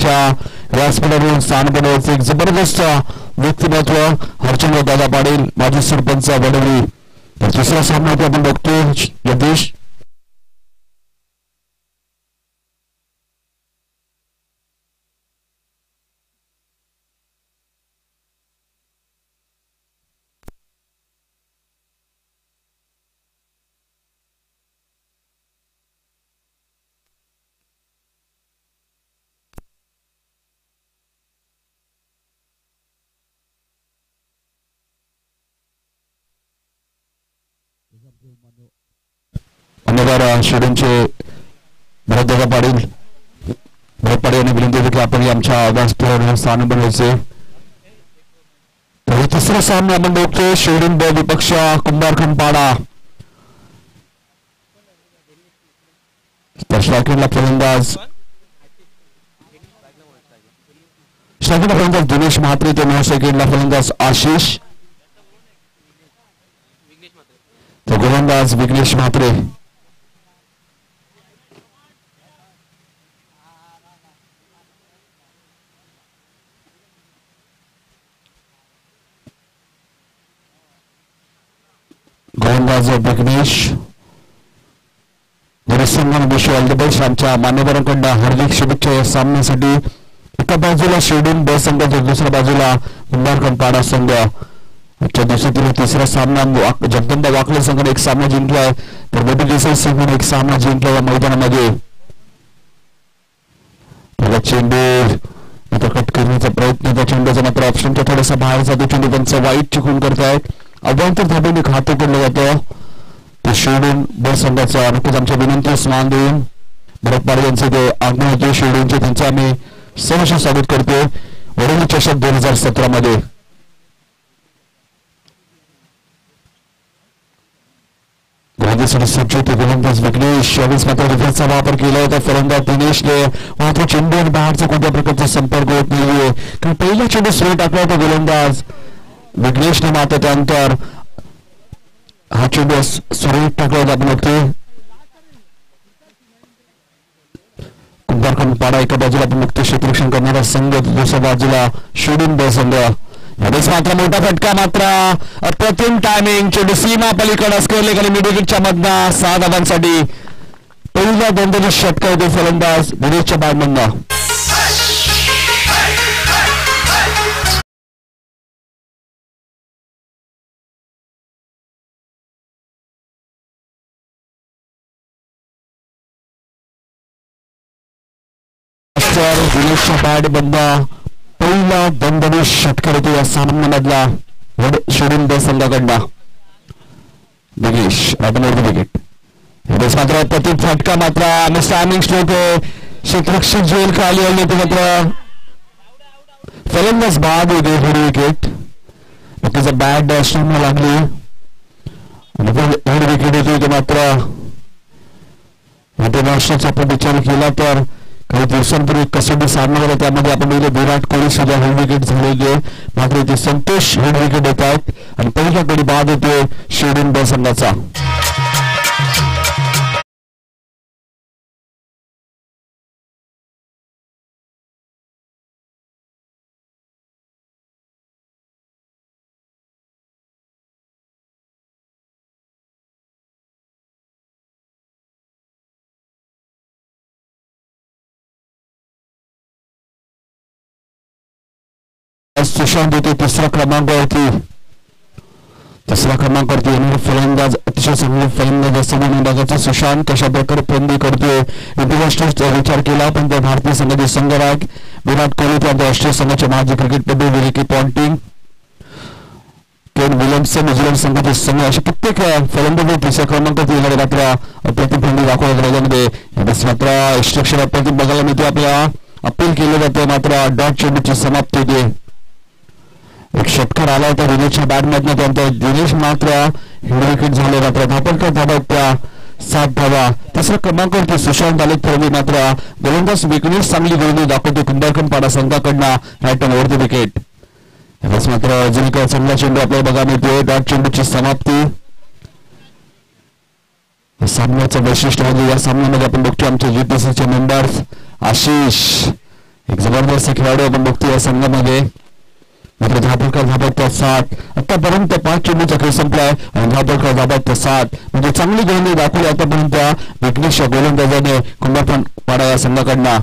संघाच्या व्यासपीठावरून स्थान बनवायचे एक जबरदस्त व्यक्तिमत्व हरचंद्र दादा पाटील माजी सरपंच वडवली. तिसरा सामना आपण बघतो यतीश. मान्यवर शिर्डूनचे भरतदादा पाटील यांनी विनंती होती की आपण आमच्या व्यासपीठावर स्थान बनवायचे. तर तिसरा सामना आपण बघतोय शिर्डून ब विपक्ष कुंभारखंडपाडा. तर स्ट्रायकिंगला फलंदाज दिनेश म्हात्रे ते 9 सेकंडला फलंदाज आशिष. तो गोलंदाज विघ्नेश म्हात्रे. गोलंदाज विघ्नेश. All the best. आमच्या मान्यवरांकडून हार्दिक शुभेच्छा या सामन्यासाठी. एका बाजूला शिर्डून ब संघ तर दुसऱ्या बाजूला कुंभारखंडपाडा संघ. आजच्या दिवसातील तिसरा सामना जगदंबा वाकले संघाने एक सामना जिंकलाय तर बेबी देसाई संघाने एक सामना जिंकला या मैदानामध्ये. त्याला चेंडू कट करण्याचा प्रयत्न त्या चेंडूचा मात्र ऑप्शनच्या थोडासा बाहेर जातो. चेंडू त्यांचा वाईट चिकून करतायत. अभ्यंतर धाब्याने खातं केलं जातं ते शिर्डून ब संघाचा. नक्कीच आमच्या विनंतीस मान देऊन भरत पाटील यांचे ते आगमन होते शिर्डूनचे त्यांचं आम्ही सहर्ष स्वागत करतो वडवली चषक 2017 मध्ये. सज्जित गोलंदाज विघ्नेश यावेळेस मात्र रिव्हर्सचा वापर केला होता फलंदाज दिनेशने. मात्र चेंडू आणि बाहेरचा कोणत्या प्रकारचा संपर्क होत नाहीये कारण पहिला चेंडू सुरू टाकला होता गोलंदाज विघ्नेशने. मात्र त्यानंतर हा चेंडू सुरू टाकला होता. आपण बघतोय कुंभारखंडपाडा एका बाजूला आपण बघतो क्षेत्ररक्षण करणारा संघ दुसऱ्या बाजूला शिर्डून ब संघ. यावेळेस मात्र मोठा फटका मात्र अप्रतिम टायमिंग. चेंडू सीमा पलीकडे स्क्वेअर आणि मिडविकेटच्या मधनं 6 धावांसाठी पहिला दोनदा षटकार होते फलंदाज विनेशच्या बॅटमधनं. विनेशच्या बॅटमधनं पहिला दणदणीत षटकार होतो या सामन्यामधला शिर्डून ब संघाकडनं. विघ्नेश विकेट. मात्र प्रति फटका मात्र टायमिंग स्ट्रोक क्षेत्ररक्षक जेल खाली आले ते मात्र फलंदाज बाद होते थोडी विकेट. नक्कीच बॅट स्ट्रोकला लागली आणि विकेट होती ते मात्र महाराष्ट्राचा आपण विचार केला तर काही दिवसांपूर्वी कसोटी सामना झाला त्यामध्ये आपण बघितलं विराट कोहली सुद्धा हेड विकेट झालेले. मात्र इथे संतोष हेड विकेट येत आहेत आणि पहिल्या गडी बाद होते शिर्डून ब संघाचा. सुशांत होते तिसऱ्या क्रमांकावरती येणारे फलंदाज अतिशय चांगले फलंदाज असताना विभागाचा सुशांत कशा प्रकारे फलंदाजी करतोय इंटरनॅशनल विचार केला पण त्या भारतीय संघाचे संघनायक विराट कोहली त्या राष्ट्रीय संघाचे माजी क्रिकेटपटू Vicky Ponting Kane Williamson New Zealand संघाचे संघ असे कित्येक फलंदाज तिसऱ्या क्रमांकात येणारे मात्र अप्रतिम फलंदाजी दाखवत राज्यामध्ये मात्र इन्स्ट्रक्शन अप्रतिम बघायला मिळते. आपल्याला अपील केले जाते मात्र डॉट चेंडूची समाप्ती होते. एक षटकार आला होता दिनेशच्या बॅटमधनं त्यानंतर दिनेश मात्र हेड विकेट झाले. मात्र धापडकर धाबा त्या 7 धावा. तिसऱ्या क्रमांकावरती सुशांत आले तर मात्र गोलंदाज विघ्नेश चांगली गोलंदाजी दाखवतो कुंभारखंडपाडा संघाकडनं राईट ओव्हर द विकेट. यावेळेस मात्र अजून एक चांगला चेंडू आपल्याला बघायला मिळतोय. डॉट चेंडूची समाप्ती. सामन्याचं वैशिष्ट्य म्हणजे या सामन्यामध्ये आपण बघतो आमचे जीपीसीचे मेंबर्स आशिष एक जबरदस्त खेळाडू आपण बघतो या संघामध्ये. मात्र धापडकर धाबत्या 7 आतापर्यंत 5 चेंडूचा खेळ संपलाय आणि धापडकर धाबत्या 7 म्हणजे चांगली गोलंदाजी दाखवली आतापर्यंत विघ्नेशच्या गोलंदाजाने कुंभारखंडपाडा या संघाकडनं.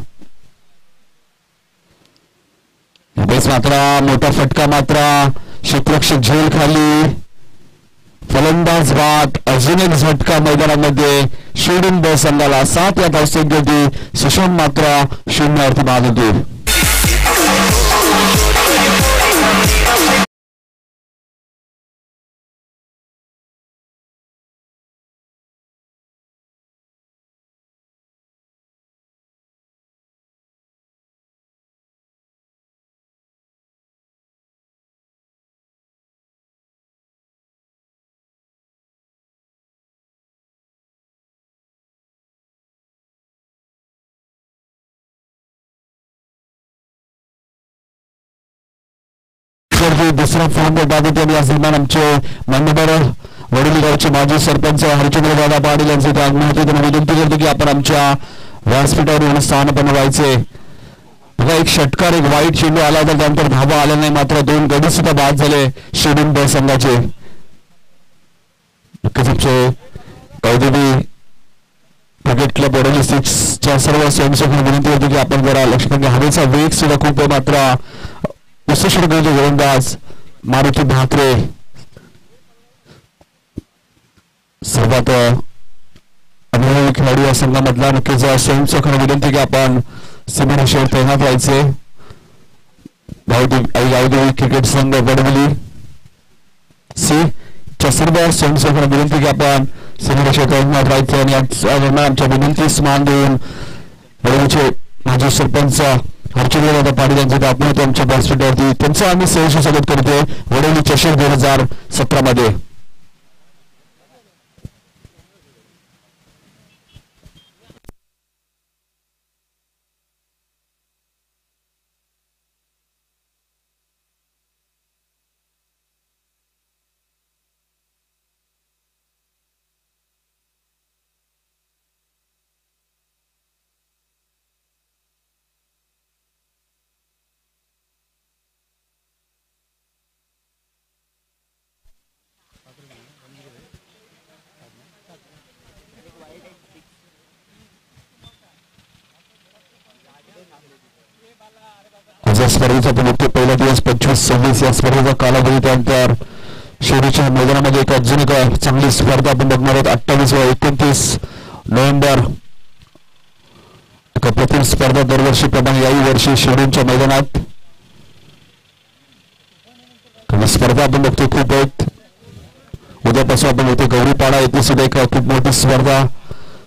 बेस मात्र मोठा फटका मात्र क्षेत्ररक्षक झेल खाली फलंदाज बाद. अजून एक झटका मैदानामध्ये शिर्डून ब संघाला 7 या धावसंख्या होती. सुशांत मात्र 0 वरती बाद होती. दुसरा फॉर्म बाद होते या दरम्यान आमचे मान्यवर वडोली गावचे माजी सरपंच हरिचंद्रदादा पाटील यांचे आगमन होते. त्यांना विनंती करतो की आपण आमच्या व्यासपीठावर येऊन स्थानपन्न व्हायचे. बघा एक षटकार एक वाईट चेंडू आला होता त्यानंतर धाबा आला नाही मात्र 2 गडी सुद्धा बाद झाले शिर्डून ब संघाचे. नक्कीच आमचे गावदेवी क्रिकेट क्लब वडोली 6च्या सर्व स्वयंसेवकांना विनंती करतो की आपण जरा लक्ष द्या. हवेचा वेग सुद्धा खूप आहे मात्र विशेषणाचे गोलंदाज मारुती भाकरे सर्वात अनुभवी खेळाडू या संघामधला. नक्कीच स्वयंसेवकांना विनंती की आपण सीमेरेषेवर तैनात व्हायचे. गावदेवी क्रिकेट संघ वडवली सी च्या सर्व स्वयंसेवकांना विनंती की आपण सीमेरेषेवर तैनात राहायचे आणि आमच्या विनंतीस मान देऊन वडवलीचे माजी सरपंच हरिचंद्रदादा पाटील यांचे आपण होतो आमच्या व्यासपीठावरती. त्यांचं आम्ही सहर्ष स्वागत करतो वडवली चषक 2017 मध्ये. स्पर्धेचा पवित्र पहिला दिवस 25-26 या स्पर्धेचा कालावधी. त्यानंतर शेवटच्या मैदानामध्ये एक अजून एक चांगली स्पर्धा आपण बघणार आहोत. 28 व 29 नोव्हेंबर अप्रतिम स्पर्धा दरवर्षीप्रमाणे याही वर्षी शिर्डूनच्या मैदानात स्पर्धा आपण बघतो खूप आहेत. उद्यापासून आपण बघतो गौरीपाडा येथे सुद्धा एक खूप मोठी स्पर्धा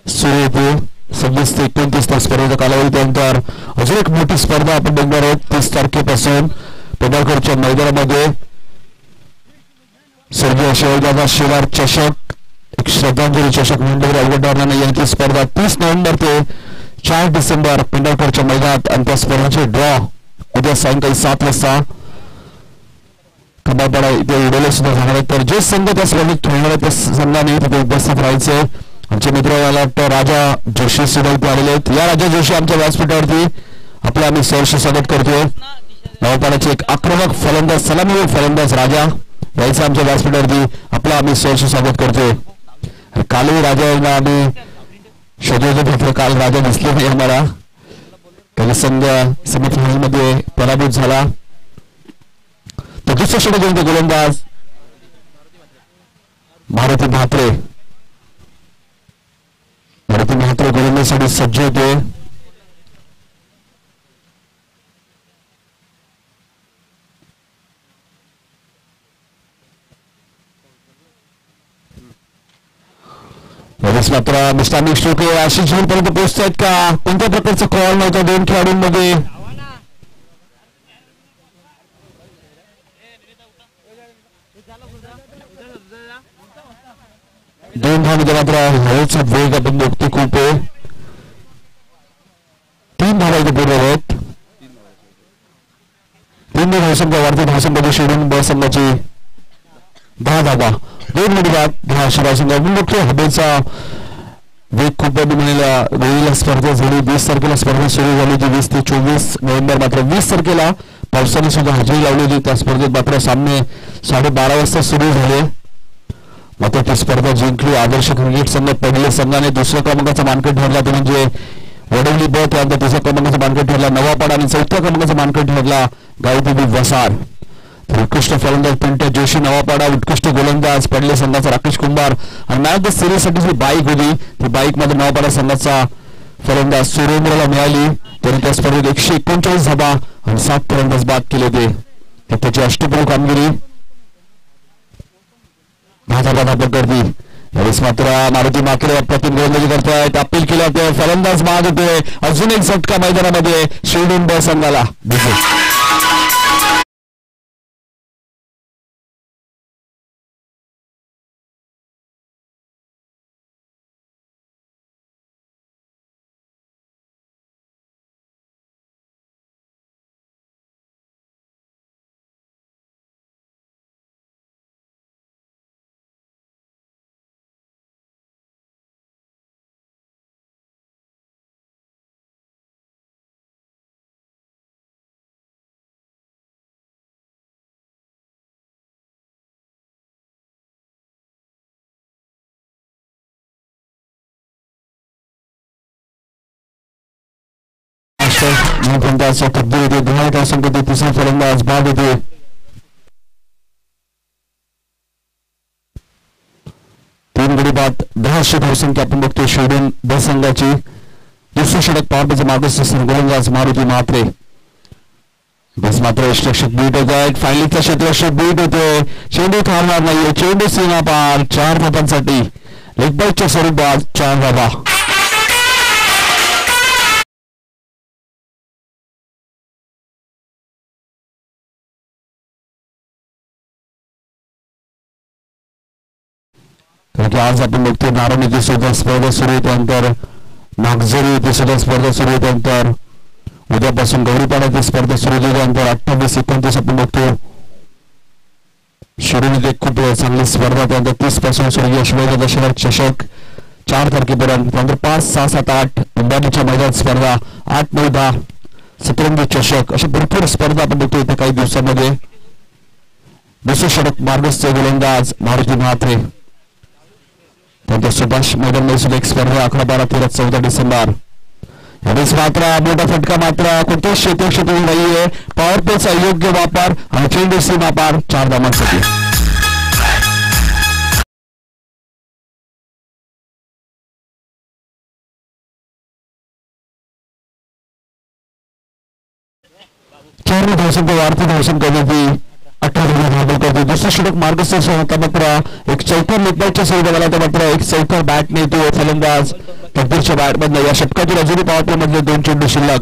सुरू होते. 26 ते 29 तास स्पर्धेचा कालावधी. त्यानंतर अजून एक मोठी स्पर्धा आपण बघणार आहोत 30 तारखेपासून पेंढारकरच्या मैदानामध्ये स्वर्गीय शिवदादा शिवार चषक एक श्रद्धांजली चषक मंडळ अवघडणार यांची स्पर्धा 30 नोव्हेंबर ते 4 डिसेंबर पेंढारकरच्या मैदानात आणि त्या स्पर्धेचे ड्रॉ उद्या सायंकाळी 7 वाजता कंबारपाडा इथे उडवले सुद्धा जाणार आहेत. तर जे संघ त्या स्पर्धेत खेळणार आहेत त्या संघाने तिथे उपस्थित राहायचे. आमचे मित्र याला राजा जोशी सुद्धा इथे आलेले आहेत. या राजा जोशी आमच्या व्यासपीठावरती आपलं आम्ही सहर्ष स्वागत करतोय. नवपाड्याचे एक आक्रमक फलंदाज सलामीवीर फलंदाज राजा यायचं आमच्या व्यासपीठावरती आपलं आम्ही सहर्ष स्वागत करतोय. कालही राजा यांना आम्ही शोधत होतो. काल राजा दिसले नाही आम्हाला. काही संघ सेमीफायनलमध्ये पराभूत झाला. तर दुसऱ्या षटकाचे गोलंदाज मारुती म्हात्रे गोलंदाजीसाठी सज्ज होते. मात्र मिस्टामिक स्ट्रोक आशिष झोलपर्यंत पोहोचतायत का? कोणत्या प्रकारचा कॉल नव्हता 2 खेळाडूंमध्ये? दोन धावांमध्ये मात्र हवेचा वेग आपण बघतो खूप आहे. 3 धावा इथे पूर्ण आहेत. 3 धावसंख्या वाढते. धावसंख्या शिर्डून ब संघाची 10 धावा 2 मिनिटात धावसंख्या आपण बघतो. हवेचा वेग खूप वेळेला स्पर्धा झाली. 20 तारखेला स्पर्धा सुरू झाली होती 20 ते 24 नोव्हेंबर. मात्र 20 तारखेला पावसाने सुद्धा हजेरी लावली होती. त्या स्पर्धेत मात्र सामने 12:30 वाजता सुरू झाले. मात्र ती स्पर्धा जिंकली आदर्श क्रिकेट संघ. पहिले संघाने दुसऱ्या क्रमांकाचा मानकरी ठरला तो म्हणजे वडवली ब. त्यानंतर तिसऱ्या क्रमांकाचा मानकरी ठरला नवापाडा आणि चौथ्या क्रमांकाचा मानकरी ठरला गावदेवी वसार. तर उत्कृष्ट फलंदाज पिंट्या जोशी नवापाडा. उत्कृष्ट गोलंदाज पडले संघाचा राकेश कुंभार. आणि मॅच द सिरीजसाठी जी बाईक होती ती बाईक मध्ये नवापाडा संघाचा फलंदाज सुरेंद्रला मिळाली. त्याने त्या स्पर्धेत 139 धाबा आणि 7 फलंदाज बाद केले होते. त्याची अष्टप्रमुख कामगिरी 10 धाबा पकडली. यावेळेस मात्र मारुती माकडे अप्रतिम गोलंदाजी करतायत. अपील केले होते फलंदाज बाद होते. अजून एक झटका मैदानामध्ये शिर्डून ब संघाला. फलंदाज तब्दील होते. 10 तासांमध्ये तिसरा फलंदाज बाद होते. तीन गडी बाद 10 धावसंख्या आपण बघतोय शिर्डून ब संघाची. दुसरे षटक पॉवर मार्गदर्शक गोलंदाज मारुती म्हात्रे. बस मात्र यष्टरक्षक बीट होत आहेत. फायनलीचा क्षेत्ररक्षक बीट होतोय. चेंडू थांबणार नाहीये. चेंडू सीमा पार 4 धाबांसाठी लेग बाईटच्या स्वरूपात 4 धाबा. आज आपण बघतोय नारायण येथे सुद्धा स्पर्धा सुरू आहे. त्यानंतर नागझरी येथे सुद्धा स्पर्धा सुरू आहे. त्यानंतर उद्यापासून गौरीपाडा येथे स्पर्धा सुरू होते. त्यानंतर 28-29 आपण बघतो शिर्डून येथे खूप चांगली स्पर्धा. त्यानंतर 30 पासून सुरू शिवाजी दशरथ चषक 4 तारखेपर्यंत. त्यानंतर 5, 6, 7, 8 उंबाडीच्या मैदानात स्पर्धा 8, 9, 10 सतरंगी चषक अशा भरपूर स्पर्धा आपण बघतो इथे काही दिवसांमध्ये. दुसरे षटक मार्गस्थ गोलंदाज मारुती म्हात्रे. त्यानंतर सुभाष मैदानामध्ये सुद्धा एक स्पर्धा 11, 12, 13, 14 डिसेंबर. यावेळेस मात्र मोठा फटका मात्र कोणत्याच क्षेत्र नाहीये. पॉवर प्लेचा योग्य वापर आणि चेंडू सीमा पार 4 धावांसाठी. वाढती धावसंख्या करण्याची 18 धावा करते. दुसरा षटक मार्गदर्शक होता मात्र एक चौकार लेगबाईटच्या स्वरूपात आला तर मात्र एक चौकार बॅट नाही तो फलंदाज तकदीरच्या बॅट मधला. या षटकातील अजूनही पॉवर प्ले मधले 2 चेंडू शिल्लक.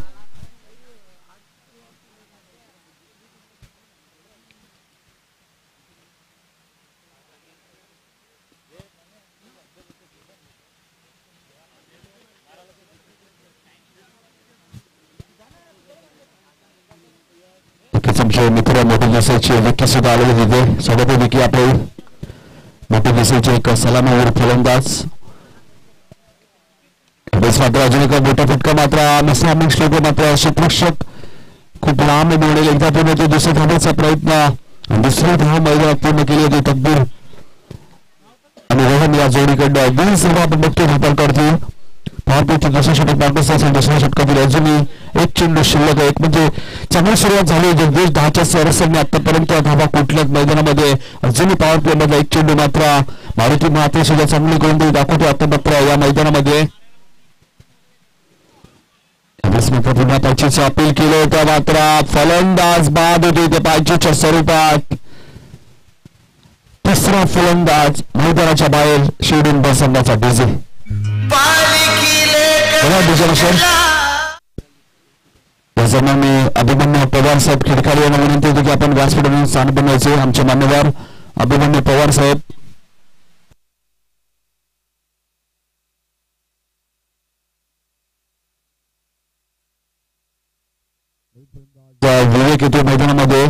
मित्र मोठे दिसायचे विकी सुद्धा आलेले तिथे. सोबत विकी आपले मोठे दिसायचे एक सलामीवर फलंदाज. मात्र अजून एक मोठा फटका मात्र मिश्रा मात्र क्षेत्ररक्षक खूप लांब मिळेल. एकदा पूर्ण ते दुसऱ्या धावण्याचा प्रयत्न दुसरी धाव मैदानात पूर्ण केली होती तकदीर आणि रोहन या जोडीकडनं 20 धावा आपण बघतो धापल करतो. भारताचे दुसरे षटक मार्गदर्शक दुसऱ्या षटकातील अजूनही एक चेंडू शिल्लक आहे. एक म्हणजे चांगली सुरुवात झाली. जगदीश 10च्या सरसने आतापर्यंत धावा कुठल्याच मैदानामध्ये अजूनही पॉवर प्ले मधला एक चेंडू मात्र मारुती म्हात्रे सुद्धा चांगली गोलंदाजी दाखवतो आता मात्र या मैदानामध्ये. पुन्हा पायचीचं अपील केलं होतं मात्र फलंदाज बाद होते ते पायचीच्या स्वरूपात. तिसरा फलंदाज मैदानाच्या बाहेर शिर्डून ब संघाचा डीजे. मी अभिमन्यू पवार साहेब खिडकारी यांना विनंती होती की आपण व्यासपीठावरून स्थान बनवायचे. आमचे मान्यवर अभिमन्यू पवार साहेब. विवेक येतो मैदानामध्ये.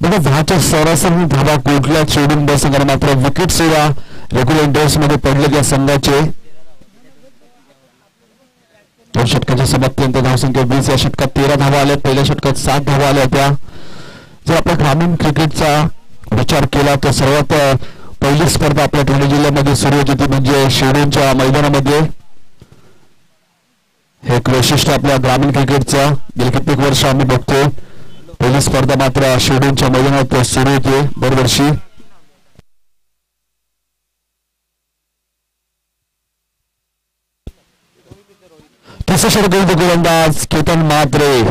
बघा 10च्या सरासरी धावा कुठल्या शिर्डून ब संघाने मात्र विकेट सेवा रेग्युलर इंटरेस्ट मध्ये पडले त्या संघाचे. दोन षटकांच्या समाप्तीनंतर धावसंख्या 20, या षटकात 13 धावा आल्या, पहिल्या षटकात 7 धावा आल्या होत्या. जर आपल्या ग्रामीण क्रिकेटचा विचार केला तर सर्वात पहिली स्पर्धा आपल्या ठाणे जिल्ह्यामध्ये सुरू होती ती म्हणजे शिर्डूनच्या मैदानामध्ये. हे एक वैशिष्ट्य आपल्या ग्रामीण क्रिकेटचं गेली कित्येक वर्ष आम्ही बघतो. पहिली स्पर्धा मात्र शिर्डूनच्या मैदानात सुरू होते दरवर्षी. तिसरं षटक गोलंदाज केतन म्हात्रे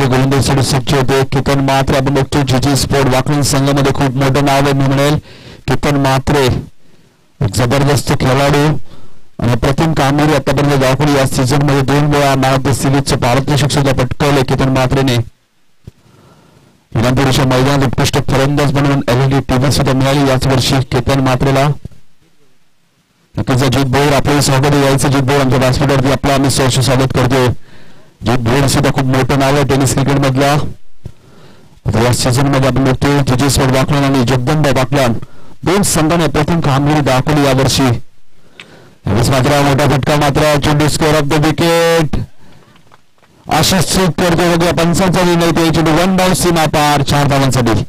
गोलंदाजीसाठी सज्ज होते. केतन म्हात्रे आपण बघतो जीजी स्पोर्ट वाकडी संघामध्ये खूप मोठं नाव आहे मी म्हणेल. केतन म्हात्रे एक जबरदस्त खेळाडू आणि प्रथम कामगिरी आतापर्यंत दाखवली. या सीझन मध्ये 2 वेळा मॅन ऑफ द सिरीजचं पारितोषिक सुद्धा पटकावले केतन म्हात्रेने. विधानपुरीच्या मैदानात उत्कृष्ट फलंदाज म्हणून LED टीव्ही सुद्धा मिळाली याच वर्षी केतन म्हात्रेला. नक्कीच जित भोईर आपल्याला स्वागत यायचं. जित भोईर आमच्या व्यासपीठावरती आपलं आम्ही सहर्ष स्वागत करतोय. जित भोईर सुद्धा खूप मोठं नाव आहे टेनिस क्रिकेट मधला. या सीझन मध्ये आपण बघतोय जीजी स्पोर्ट वाकलान आणि जगदंबा वाकलान 2 संघाने प्रथम कामगिरी दाखवली यावर्षी. मात्र मोठा फटका मात्र चेंडू score of the wicket Ashish चूक करतो वगैरे पंचांचा निर्णय ते चेंडू 1 डाऊन सीमा पार 4 धावांसाठी.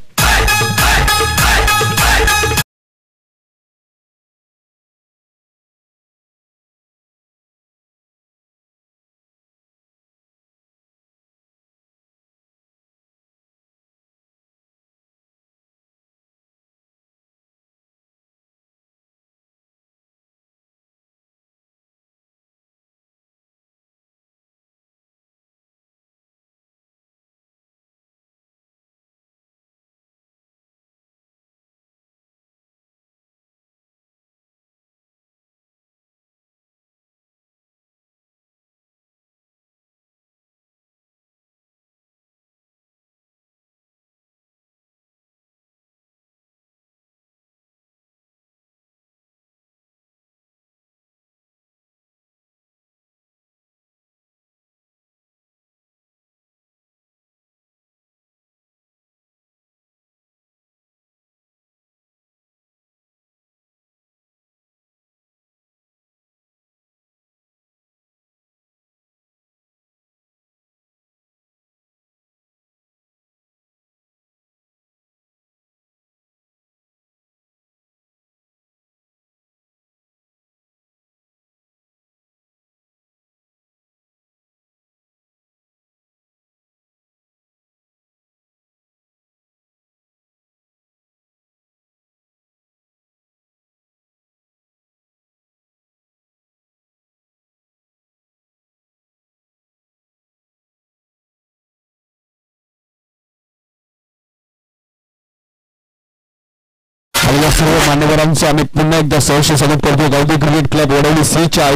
सर्व मान्यवरांचे आम्ही पुन्हा एकदा सहर्ष स्वागत करतो. गावदेवी क्रिकेट क्लब वडवली सीच्या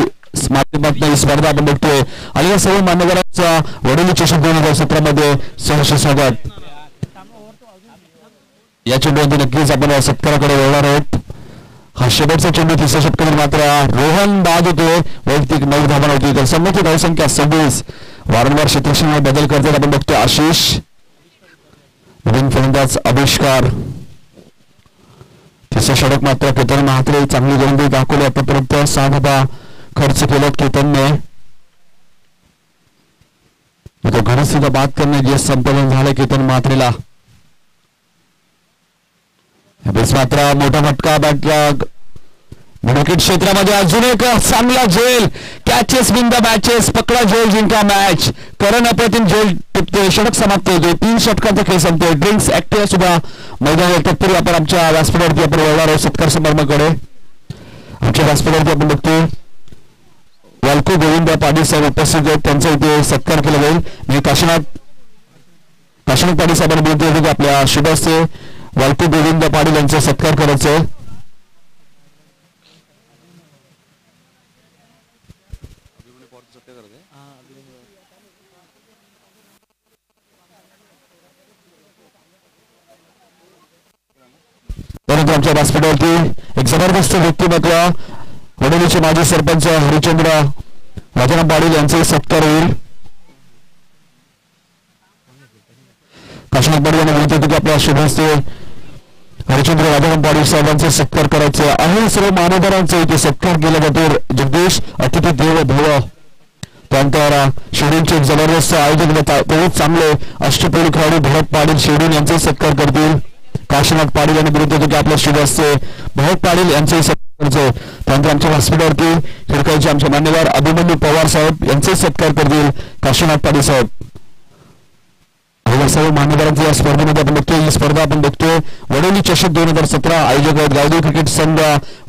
माध्यमातून ही स्पर्धा आपण बघतोय आणि या सर्व मान्यवरांचा वडवली चषक 2017 मध्ये सहर्ष स्वागत. या चेंडूवरती नक्कीच आपण सत्काराकडे वळणार आहोत. हा शेवटचा चेंडू तिसऱ्या षटकामध्ये मात्र रोहन बाद होतोय. वैयक्तिक 9 धावा होती तर संमती धावसंख्या 26. वारंवार क्षेत्ररक्षणात बदल करतात आपण बघतोय आशिष. नवीन फलंदाज आविष्कार. तिसरं षटक मात्र केतन म्हात्रे चांगली गोलंदाजी दाखवली. आतापर्यंत 6 धावा खर्च केल्यात केतनने. घरी सुद्धा बाद करणे जे संपन्न झालं केतन म्हात्रेला. मात्र मोठा फटका बॅटला विकेट क्षेत्रामध्ये अजून एक चांगला झेल. Catches win the matches. पकडा झेल जिंका मॅच. करण अप्रतिम झेल टिपते. षटक समाप्त होते. 3 षटकांचा खेळ संपतोय. ड्रिंक्स ऍक्टिव्ह सुद्धा मैदानात तत्पूर्वी आपण आमच्या व्यासपीठावरती आपण वळणार आहोत सत्कार समारंभाकडे. आमच्या व्यासपीठावरती आपण बघतो वाल्को गोविंद पाटील साहेब उपस्थित आहेत. त्यांचा इथे सत्कार केला जाईल. मी काशीनाथ पाटील साहेबांना विनंती होती की आपल्या शुभ हस्ते वाल्को गोविंद पाटील यांचा सत्कार करायचा आहे. परंतु आमच्या व्यासपीठावरती एक जबरदस्त व्यक्तिमत्व वडोलीचे माजी सरपंच हरिचंद्र राजाराम पाटील यांचा सत्कार होईल. काशीनाथ पाटील यांना विनंती होती की आपल्या शुभ हस्ते हरिचंद्र रामचंद्र राजाराम पाटील साहेबांचा सत्कार करायचे आहे. सर्व मान्यवरांचा इथे सत्कार केला जातो. जगदीश अतिथी देव भव. त्यानंतर शिर्डूनचे जबरदस्त आयोजक बहुत चांगले अष्टपैलू खेळाडू भरत पाटील शिर्डून यांचे सत्कार करतील. काशीनाथ पाटील यांनी विरुद्ध आपल्या स्टुडिओ असते भरत पाटील यांचे सत्कार करतो. त्यानंतर आमच्या हॉस्पिटलवरती खिडकाईचे आमचे मान्यवर अभिमन्यू पवार साहेब यांचे सत्कार करतील काशीनाथ पाटील साहेब. सर्व मान्यवरांची या स्पर्धेमध्ये आपण बघतोय. ही स्पर्धा आपण बघतोय वडवली चषक 2017 आयोजक आहेत गावदेवी क्रिकेट संघ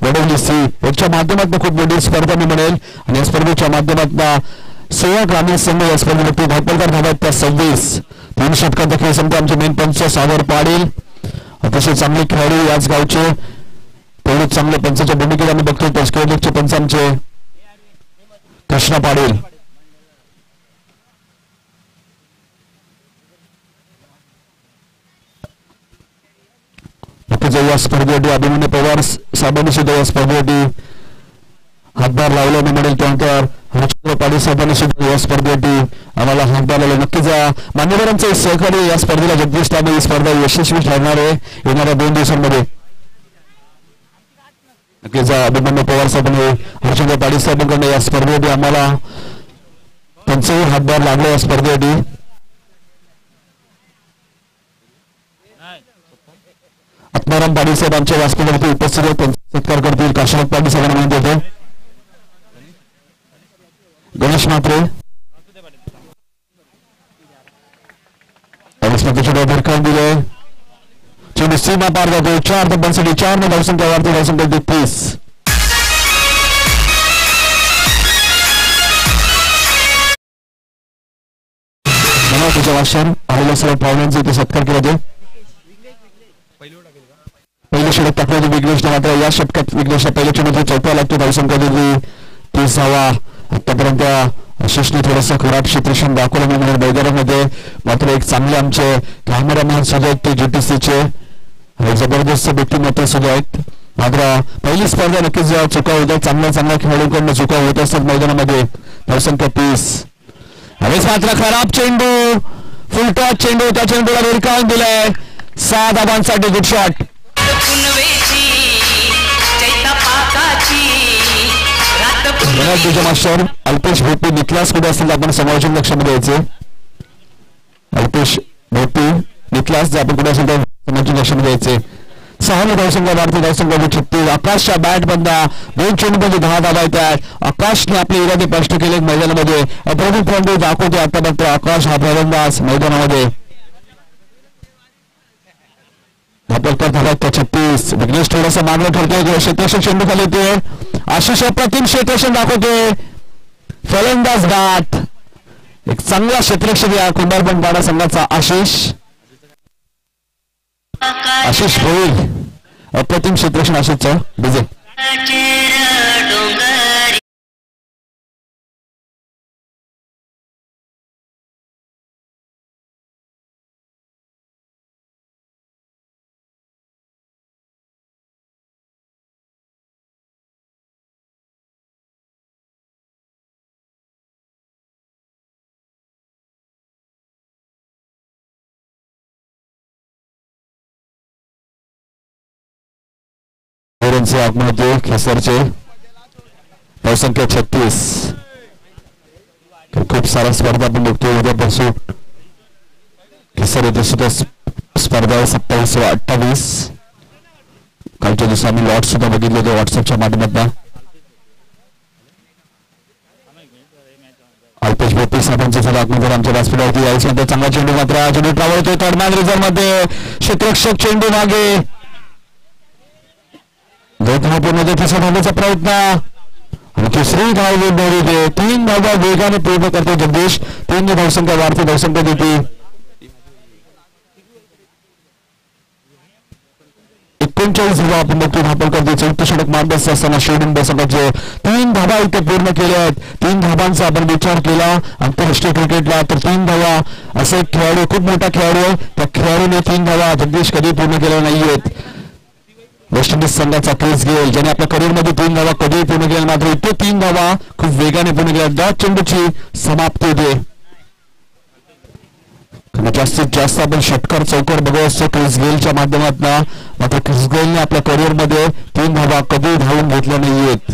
वडवली सी याच्या माध्यमातून खूप मोठी स्पर्धा मी म्हणेल. आणि या स्पर्धेच्या माध्यमातून 16 ग्रामीण संघ या स्पर्धेमध्ये धावपळदार धावा आहेत त्या 26. 3 षटकांचा खेळ संपतो. आमचे मेन पंच सागर पाटील अतिशय चांगले खेळाडू याच गावचे तेवढेच चांगले पंचाच्या भूमिकेत आम्ही बघतोय. तस्करचे पंच आमचे कृष्णा पाटील. या स्पर्धेसाठी अभिमन्यू पवार साहेबांनी सुद्धा या स्पर्धेसाठी हातभार लावला मी म्हणेल. त्यानंतर रामचंद्र पाटील साहेबांनी सुद्धा या स्पर्धेसाठी आम्हाला हातभार लावला. नक्कीच मान्यवरांचे सहकार्य या स्पर्धेला जगदीश त्यामुळे ही स्पर्धा यशस्वी ठरणार आहे येणाऱ्या 2 दिवसांमध्ये. नक्कीच अभिमन्यू पवार साहेबांनी रामचंद्र पाटील साहेबांकडून या स्पर्धेसाठी आम्हाला त्यांचाही हातभार लागला या स्पर्धेसाठी. आत्माराम पाटील साहेब आमच्या व्यासपीठावरती उपस्थित आहेत. त्यांचा सत्कार करतील काशीनाथ पाटील साहेबांना म्हणत होते. गणेश मात्रे भरकावून दिले. चेंडू सीमा पार जातो. 4 धावांसाठी 4 ने धावसंख्या वाढते. धावसंख्या 33. तुझ्या वाचन आलेल्या सर्व पाहुण्यांचा इथे सत्कार केला जातो. पहिल्या षटक टाकण्याचे विघ्नेशने मात्र या षटकात विघ्नेशला पहिल्या चेंडूचा 4था लागतो. धावसंख्या दिली 30 धावा. आतापर्यंत आशिषने थोडंसं खराब क्षेत्रक्षण दाखवलं मी म्हणून मैदानामध्ये. मात्र एक चांगले आमचे कॅमेरामॅन सुद्धा आहेत ते GTCचे जबरदस्त व्यक्तिमत्व सुद्धा आहेत. मात्र पहिली स्पर्धा नक्कीच चुका होत्या. चांगल्या खेळाडूंकडून चुका होत असतात मैदानामध्ये. धावसंख्या 30. हवेच मात्र खराब चेंडू फुलटॉस चेंडू त्या चेंडूला भिरकावून दिलाय. 6 धावांसाठी good shot. Master Alpesh Bhopi निकलास कुठे असतील आपण समालोचन लक्षामध्ये यायचे. अल्पेश भोपी निकलास जर आपण कुठे असेल तर समालोचन लक्षामध्ये यायचे. 6 धावसंख्या भारतीय धावसंख्या 36. आकाशच्या बॅट बंदा 2 चेंडूमध्ये 10 धावा येतात. आकाशने आपले इरादे स्पष्ट केले मैदानामध्ये. अप्रतिम दाखवते आतापर्यंत आकाश हा फलंदाज मैदानामध्ये. धापलकर धावा 36. विघ्नेश थोडासा मागणं ठरतोय. क्षेत्ररक्षण चेंडू खाली येते. आशिष अप्रतिम क्षेत्ररक्षण दाखवतोय. फलंदाज गाठ एक चांगला क्षेत्ररक्षक या कुंभारखंडपाडा संघाचा आशिष होईल. अप्रतिम क्षेत्ररक्षण आशिषचं डीजे. आगमन होते खेसरचे. धावसंख्या 36. खूप सारा स्पर्धा आपण बघतोय. उद्यापासून खेसर येथे सुद्धा स्पर्धा 27 व 28. कालच्या दिवशी आम्ही लॉट सुद्धा बघितले होते व्हॉट्सअपच्या माध्यमातून. अल्पेश भोपी साहेबांचे सुद्धा आगमन झालं आमच्या व्यासपीठावरती. यायचं चांगला चेंडू मात्र चेंडू ट्रॅव्हल होतोय थर्ड मॅन रिझर्व्ह मध्ये. क्षेत्ररक्षक चेंडू मागे. 2 धावा पूर्ण तिसरा धावण्याचा प्रयत्न आणि तिसरी धाव दे. 3 धावा वेगाने पूर्ण करतो जगदीश. 3 धावसंख्या वाढते. धावसंख्या देते 39 धावा आपण बघतो. धापल करते. 4थं षटक मार्गस्थ असताना शिर्डून संघाचे 3 धावा इथे पूर्ण केल्या आहेत. 3 धावांचा आपण विचार केला आंतरराष्ट्रीय क्रिकेटला तर 3 धावा. असे खेळाडू खूप मोठा खेळाडू आहे. त्या खेळाडूने 3 धावा जगदीश कधी पूर्ण केल्या नाहीयेत. वेस्ट इंडिज संघाचा क्रिस गेल ज्याने आपल्या करिअरमध्ये 3 धावा कधीही पूर्ण केल्या. मात्र इथे 3 धावा खूप वेगाने पूर्ण केल्या. 10 चेंडूची समाप्ती होते. जास्तीत जास्त आपण षटकार चौकार बघत असतो क्रिस गेलच्या माध्यमातून, मात्र क्रिस गेलने आपल्या करिअर मध्ये 3 धावा कधी धावून घेतल्या नाहीयेत.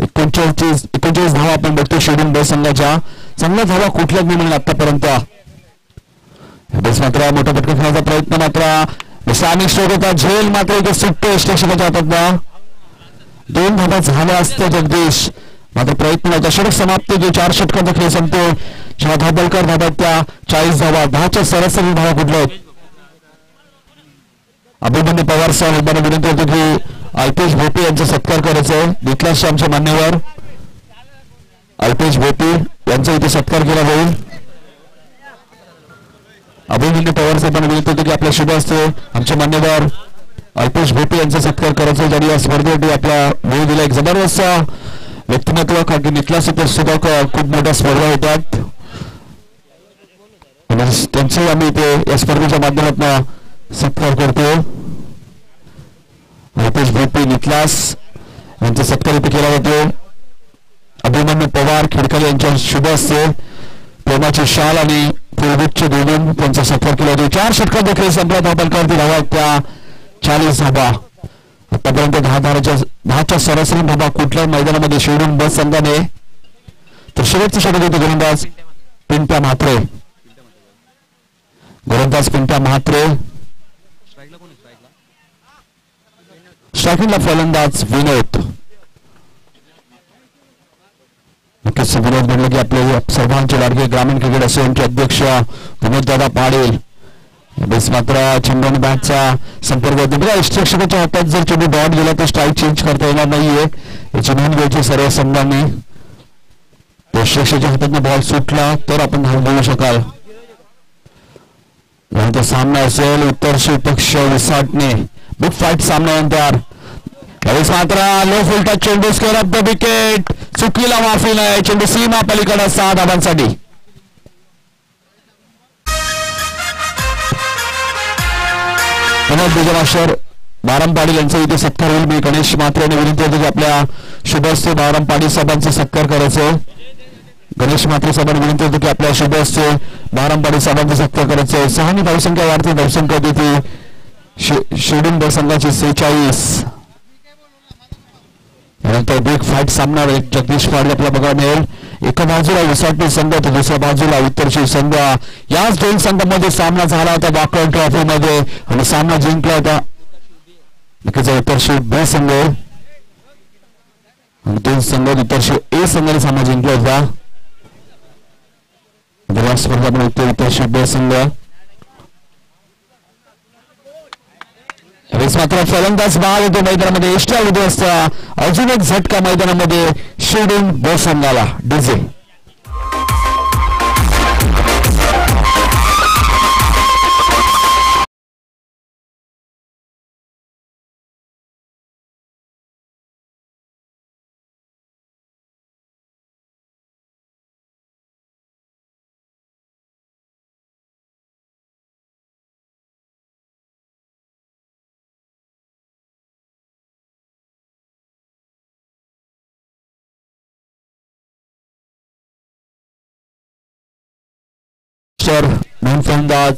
39 धावा आपण बघतो शिर्डून ब संघाच्या. चांगल्या धावा कुठल्याच नाही म्हणून आतापर्यंत. मात्र मोठा फटका खेळण्याचा प्रयत्न, मात्र सामिक स्ट्रोक होता, झेल मात्र इथे सुटतो यष्टेक्षकाच्या हातात. 2 धावा झाल्या असत्या जगदीश, मात्र प्रयत्न होता. षटक समाप्ती जो 4 षटकांचा खेळ संपतो. धाबलकर धाब्यात त्या 40 धावा, 10च्या सरासरी धावा कुठल्या आहेत. अभिमन्यू पवार साहेब विनंती होती की अल्पेश भोपी यांचा सत्कार करायचा आहे. निकलास आमचे मान्यवर अल्पेश भोपी यांचा इथे सत्कार केला जाईल. अभिमन्यू पवार साहेबांना विनंती होती की आपल्या शुभ असते आमचे मान्यवर अल्पेश भोपी यांचा सत्कार करायचा, ज्यांनी या स्पर्धेसाठी आपला वेळ दिला. एक जबरदस्त व्यक्तिमत्व, कारण की निकलास इथे सुद्धा खूप मोठ्या स्पर्धा होतात, त्यांचे आम्ही इथे या स्पर्धेच्या माध्यमातून सत्कार करतो. अल्पेश भोपी निकलास यांचा सत्कार इथे केला जातो. अभिमन्यू पवार खिडकाले यांच्या शुभ असते प्रेमाची शाल आणि फुलगुच्छ देऊन त्यांचा सत्कार केला जातो. 4 षटकार देखील संपला. धाबलकर धावा त्या 40 धावा. आतापर्यंत 10च्या सरासरी धावा कुठल्या मैदानामध्ये शिर्डून ब संघाने. तर शेवटचं षटक होते गोलंदाज पिंट्या म्हात्रे. गोलंदाज पिंट्या म्हात्रे. स्ट्रायकिंगला फलंदाज विनोद. नक्कीच विनोद म्हणलं की आपले सर्वांचे लाडके ग्रामीण क्रिकेट असोसिएशनचे अध्यक्ष विनोददादा पाटील. मात्र चेंडू बॅटचा संपर्क होतो. बघा यष्टेक्षकाच्या हातात जर चेंडू डॉट गेला तर स्ट्राईक चेंज करता येणार नाहीये, याची नोंद घ्यायची सर्व संघांनी. यष्टेक्षकाच्या हातात बॉल सुटला तर आपण धाव घेऊ शकाल. नंतर सामना असेल उत्तरशी पक्ष विसाटणे. बिग फाईट सामन्यानंतर यावेळेस मात्र लो फुलटा चेंडू स्क्वेअर ऑफ द विकेट. चुकीला माफी नाही, चेंडू सीमा पलीकडे 6 धावांसाठी. मास्टर बाराम पाटील यांचा इथे सत्कार होईल. मी गणेश म्हात्रे यांनी विनंती होती की आपल्या शुभस्ते बाराम पाटील साहेबांचा सत्कार करायचं. गणेश म्हात्रे साहेबांनी विनंती होती की आपल्या शुभस्ते बाराम पाटील साहेबांचा सत्कार करायचं. 6 धावसंख्या वाढते. धावसंख्या तिथे शिर्डून ब संघाची 46. त्यानंतर बिग फाईट सामना जगदीश पाटील आपल्याला बघायला मिळेल. एका बाजूला विसाटणी संघ तर दुसऱ्या बाजूला उत्तरशी संघ. याच 2 संघांमध्ये सामना झाला होता वाकड ट्रॉफी मध्ये आणि सामना जिंकला होता नक्कीच उत्तरशी बी संघ आणि 2 संघ उत्तरशी ए संघाने सामना जिंकला होता. स्पर्धा उत्तरशी बी संघ. मात्र फलंदाज बाद होतो मैदानामध्ये. एष्ट्या उद्या असता अजून एक झटका मैदानामध्ये शिर्डून ब संघाला. डीजे दोन फलंदाज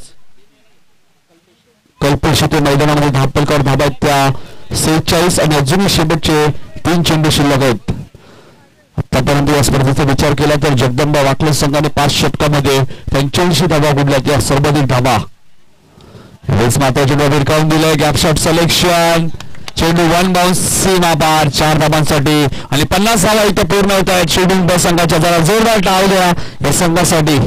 कल्पेश होते मैदानामध्ये. धापलकर धाबा त्या 46 आणि अजूनही शेवटचे 3 चेंडू शिल्लक आहेत. आतापर्यंत या स्पर्धेचा विचार केला तर जगदंबा वाकले संघाने 5 षटकामध्ये 85 धावा गुडल्या, त्या सर्वाधिक धावा. हेच मात्र चेंडू भिरकावून दिलाय. Gap shot selection. चेंडू 1 बाउन्स सीमा पार 4 धावांसाठी आणि 50 धावा इथे पूर्ण होत आहेत शिर्डून ब संघाच्या. जरा जोरदार टाळ द्या या संघासाठी.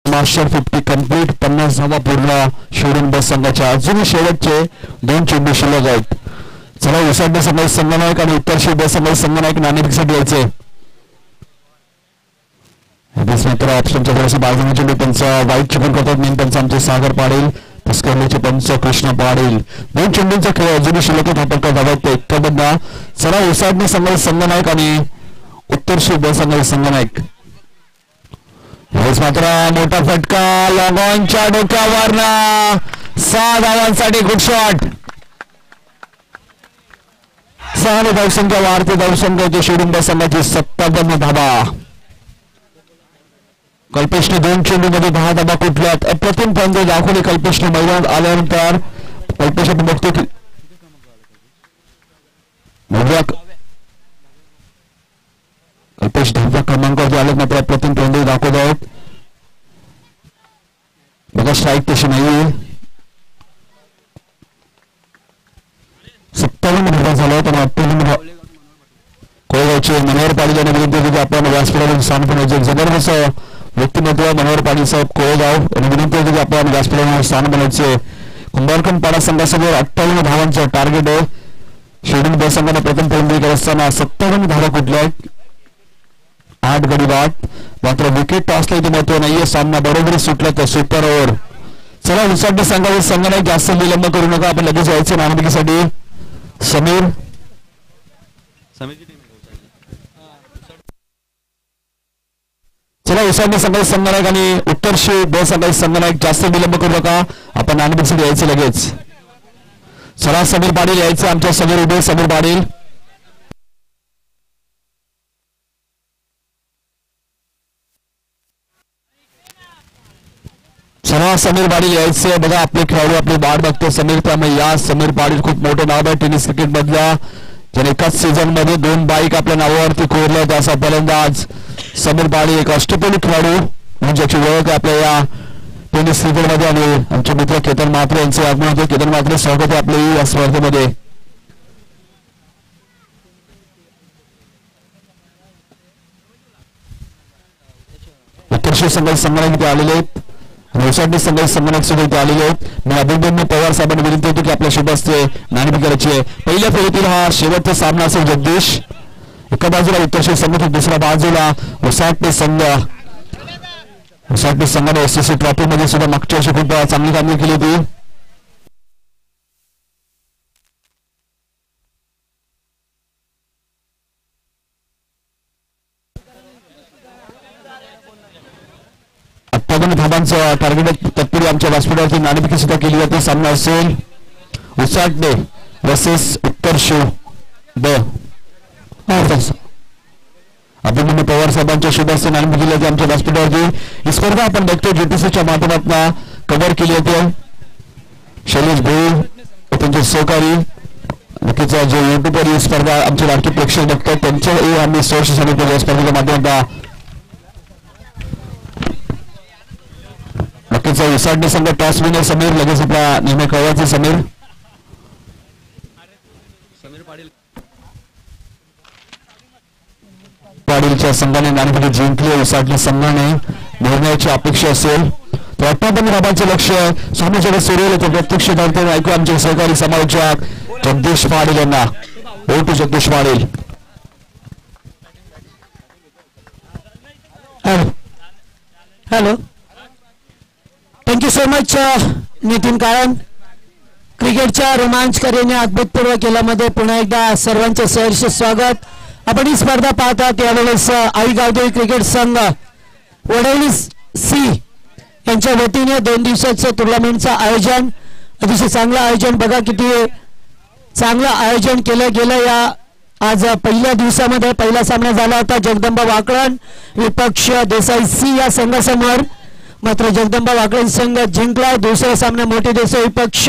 Master 50 complete. 50 धावा पूर्ण शिर्डून ब संघाच्या. अजूनही शेवटचे 2 चेंडू शिल्लक आहेत. चला विसाटणे समाज संघनायक आणि उत्तरशी ब समाज संघनायक नाणेफेकीसाठी यायचे. मात्र ऑप्शनच्या थोडंसं बाजूने चेंडू त्यांचा वाईट चिपण करतात. मेन त्यांचा आमचे सागर पाटील, तस्करलेचे पंच कृष्ण पाटील. 2 चेंडूंचा खेळ अजूनही शिल्लक धापलकर धावत ते 51. चला विसाटणे समाज संघनायक आणि उत्तरशी ब संघाचे संघनायक मात्र मोठा फटका लॉगॉनच्या डोक्यावर 6 धावांसाठी गुड शॉट. 6 धावसंख्या वाढते. धावसंख्या शिर्डून संघाची 57 धावा. कल्पेशने 2 चेंडूमध्ये 10 धावा कुठल्यात. अप्रतिम फलंदाजी दाखवली कल्पेशने मैदानात आल्यानंतर. कल्पेश आपण बघतो की कल्पेश 10व्या क्रमांकावरती आले मात्र अप्रतिम फलंदाजी दाखवत आहेत. बघा स्ट्राईक तशी नाहीये. 57 धावा झाल्या तर कोळगावचे मनोहर पाटील यांनी विनंती होती की आपण व्यासपीठावरून स्थान बनायचे. जबरदस्त व्यक्तिमत्व मनोहर पाटील साहेब कोळगाव यांनी विनंती होती की आपण व्यासपीठावरून स्थान बनायचे. कुंभारखंडपाडा संघासमोर 58 धावांचं टार्गेट आहे. शिर्डून ब संघाने प्रथम फलंदाजी करत असताना 57 धावा कुठल्या 8 गडी बाद. मात्र विकेट टॉसला इथे महत्व नाहीये. सामना बरोबरी सुटला तर सुपर ओव्हर. चला उसाटी संघाचे संघाने जास्त विलंब करू नका. आपण लगेच जायचे नाणेफेकीसाठी. समीर चला उसाटी संघाचे संघनायक आणि उत्तरशी ब संघाचे संघनायक जास्त विलंब करू नका. आपण नाणेफेकीसाठी यायचे लगेच. चला समीर पाटील यायचे. आमच्या समीर उभे. समीर पाटील चला समीर पाटील यायचे. बघा आपले खेळाडू आपली वाट बघते समीर. त्यामुळे या समीर पाटील खूप मोठं नाव आहे टेनिस क्रिकेट मधल्या. ज्याने एकाच सीझन मध्ये 2 बाईक आपल्या नावावरती कोरल्या. त्याचा फलंदाज समीर पाटील एक अष्टपैलू खेळाडू म्हणजे ओळख आहे आपल्या या टेनिस क्रिकेट मध्ये. आणि आमचे मित्र केतन म्हात्रे यांचे आगमन होते. केतन म्हात्रे स्वागत आहे आपले या स्पर्धेमध्ये. उत्तरशी संघाचे संघनायक इथे आलेले आहेत. उसाटी संघाचे संघनायक सुद्धा इथे आलेले आहेत. मी अभिनंदन पवार साहेबांनी विनंती होती की आपल्या शुभ हस्ते नाणेफेक करायची. पहिल्या फेरीतील हा शेवटचा सामना असेल. जगदीश एका बाजूला उत्तरशी संघ तर दुसऱ्या बाजूला उसाटी संघ. उसाटी संघाने एससीसी ट्रॉफी मध्ये सुद्धा मागच्या वर्षी खूप चांगली कामगिरी केली होती. धाबांचं टार्गेट तत्पूर्वी आमच्या व्यासपीठावरती नाणेफेकी सुद्धा केली जाते. सामना असेल उसाटणे वर्सेस उत्तर शिव ब. अभिनंदन पवार साहेबांच्या शुभ हस्ते नाणेफेकी केली जाते आमच्या व्यासपीठावरती. ही स्पर्धा आपण बघतो जीटीसीच्या माध्यमातून कव्हर केली होती. शैलेश भोईर त्यांचे सहकारी नक्कीच जे युट्यूबवर ही स्पर्धा आमचे लाडके प्रेक्षक बघतात त्यांच्याही आम्ही सोर्स सांगितलं स्पर्धेच्या माध्यमातून. नक्कीच उसाटणे संघ टॉस विनर समीर लगेच आपला नेहमी कळवायचे समीर पाटीलच्या संघाने नाणेफेक जिंकली. उसाटणे संघाने निर्णयाची अपेक्षा असेल तर 58 धाबांचे लक्ष सामन्याकडे सुरू होईल. तर प्रत्यक्ष धावताना ऐकू आमचे सहकारी समालोचक जगदीश पाटील यांना. ओ to Jagdish Patil. Hello thank you so much Nitin कारण. क्रिकेटच्या रोमांचकारी अभूतपूर्व खेळामध्ये पुन्हा एकदा सर्वांचे सहर्ष स्वागत. आपण ही स्पर्धा पाहतात. यावेळेस आई गावदेवी क्रिकेट संघ वडवली सी यांच्या वतीने 2 दिवसाचं टुर्नामेंटचं आयोजन. अतिशय चांगलं आयोजन. बघा किती चांगलं आयोजन केलं गेलं. या आज पहिल्या दिवसामध्ये पहिला सामना झाला होता जगदंबा वाकळण विपक्ष देसाई सी या संघासमोर. मात्र जगदंबा वाकळण संघ जिंकला. दुसरा सामना मोठे देसाई विपक्ष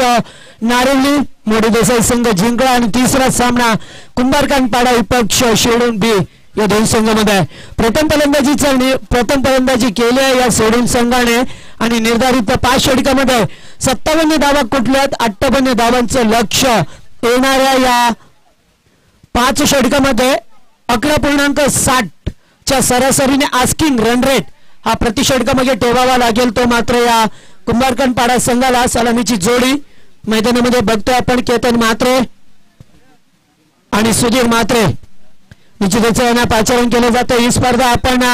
नारवली मोठे देसाई संघ जिंकला. आणि तिसरा सामना कुंभारखंडपाडा विपक्ष शिर्डून बी या 2 संघामध्ये. प्रथम फलंदाजी केली आहे या शिर्डून संघाने आणि निर्धारित 5 षटकामध्ये 57 धावा कुठल्यात. 58 धावांचं लक्ष येणाऱ्या या 5 षटकामध्ये 11.60 च्या सरासरीने आस्किंग रन रेट हा प्रति षटकामध्ये ठेवावा लागेल. तो मात्र या कुंभारखंडपाडा संघाला सलामीची जोडी मैदानामध्ये बघतोय आपण. केतन म्हात्रे आणि सुधीर म्हात्रे निश्चितच यांना पाचारण केलं जातं. ही स्पर्धा आपण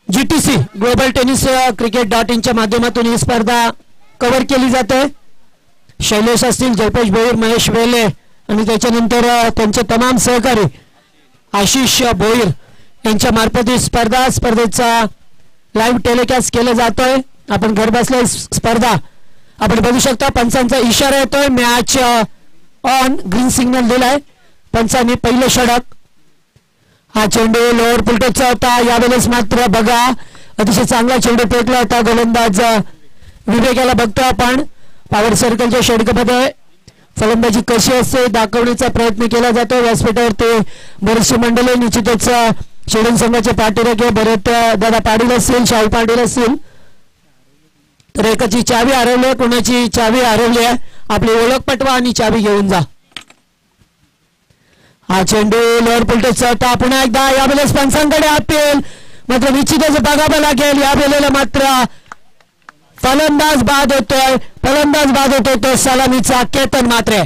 जीटीसी ग्लोबल टेनिस cricket.in च्या माध्यमातून ही स्पर्धा कव्हर केली जाते. शैलेश असतील जयपेश भोईर महेश वेले आणि त्याच्यानंतर त्यांचे तमाम सहकारी आशिष भोईर यांच्या मार्फत ही स्पर्धेचा लाईव्ह टेलिकास्ट केलं जातोय. आपण घर बसल्या स्पर्धा आपण बघू शकता. पंचांचा इशारा येतोय. मॅच ऑन ग्रीन सिग्नल दिलाय पंचांनी. पहिलं षटक. हा चेंडू लोअर पुलटचा होता. यावेळेस मात्र बघा अतिशय चांगला चेंडू फेकला होता. गोलंदाज विवेकाला बघतो आपण. पॉवर सर्कलच्या षटकामध्ये फलंदाजी कशी असते दाखवण्याचा प्रयत्न केला जातो. व्यासपीठावर ते बरीचशी मंडळी निश्चितच शिर्डून संघाचे पाठीराखे भरत दादा पाटील असतील, शाहू पाटील असतील. तर एकाची चावी हरवली, कोणाची चावी हरवली आहे आपली ओळख पटवा आणि चावी घेऊन जा. हा चेंडू लोअर पुलटचा होता. पुन्हा एकदा यावेळेस पंचांकडे अपील मात्र निश्चितच बघावं लागेल. या वेळेला मात्र फलंदाज बाद होतोय. फलंदाज बाद होतोय तो सलामीचा केतन मात्रे.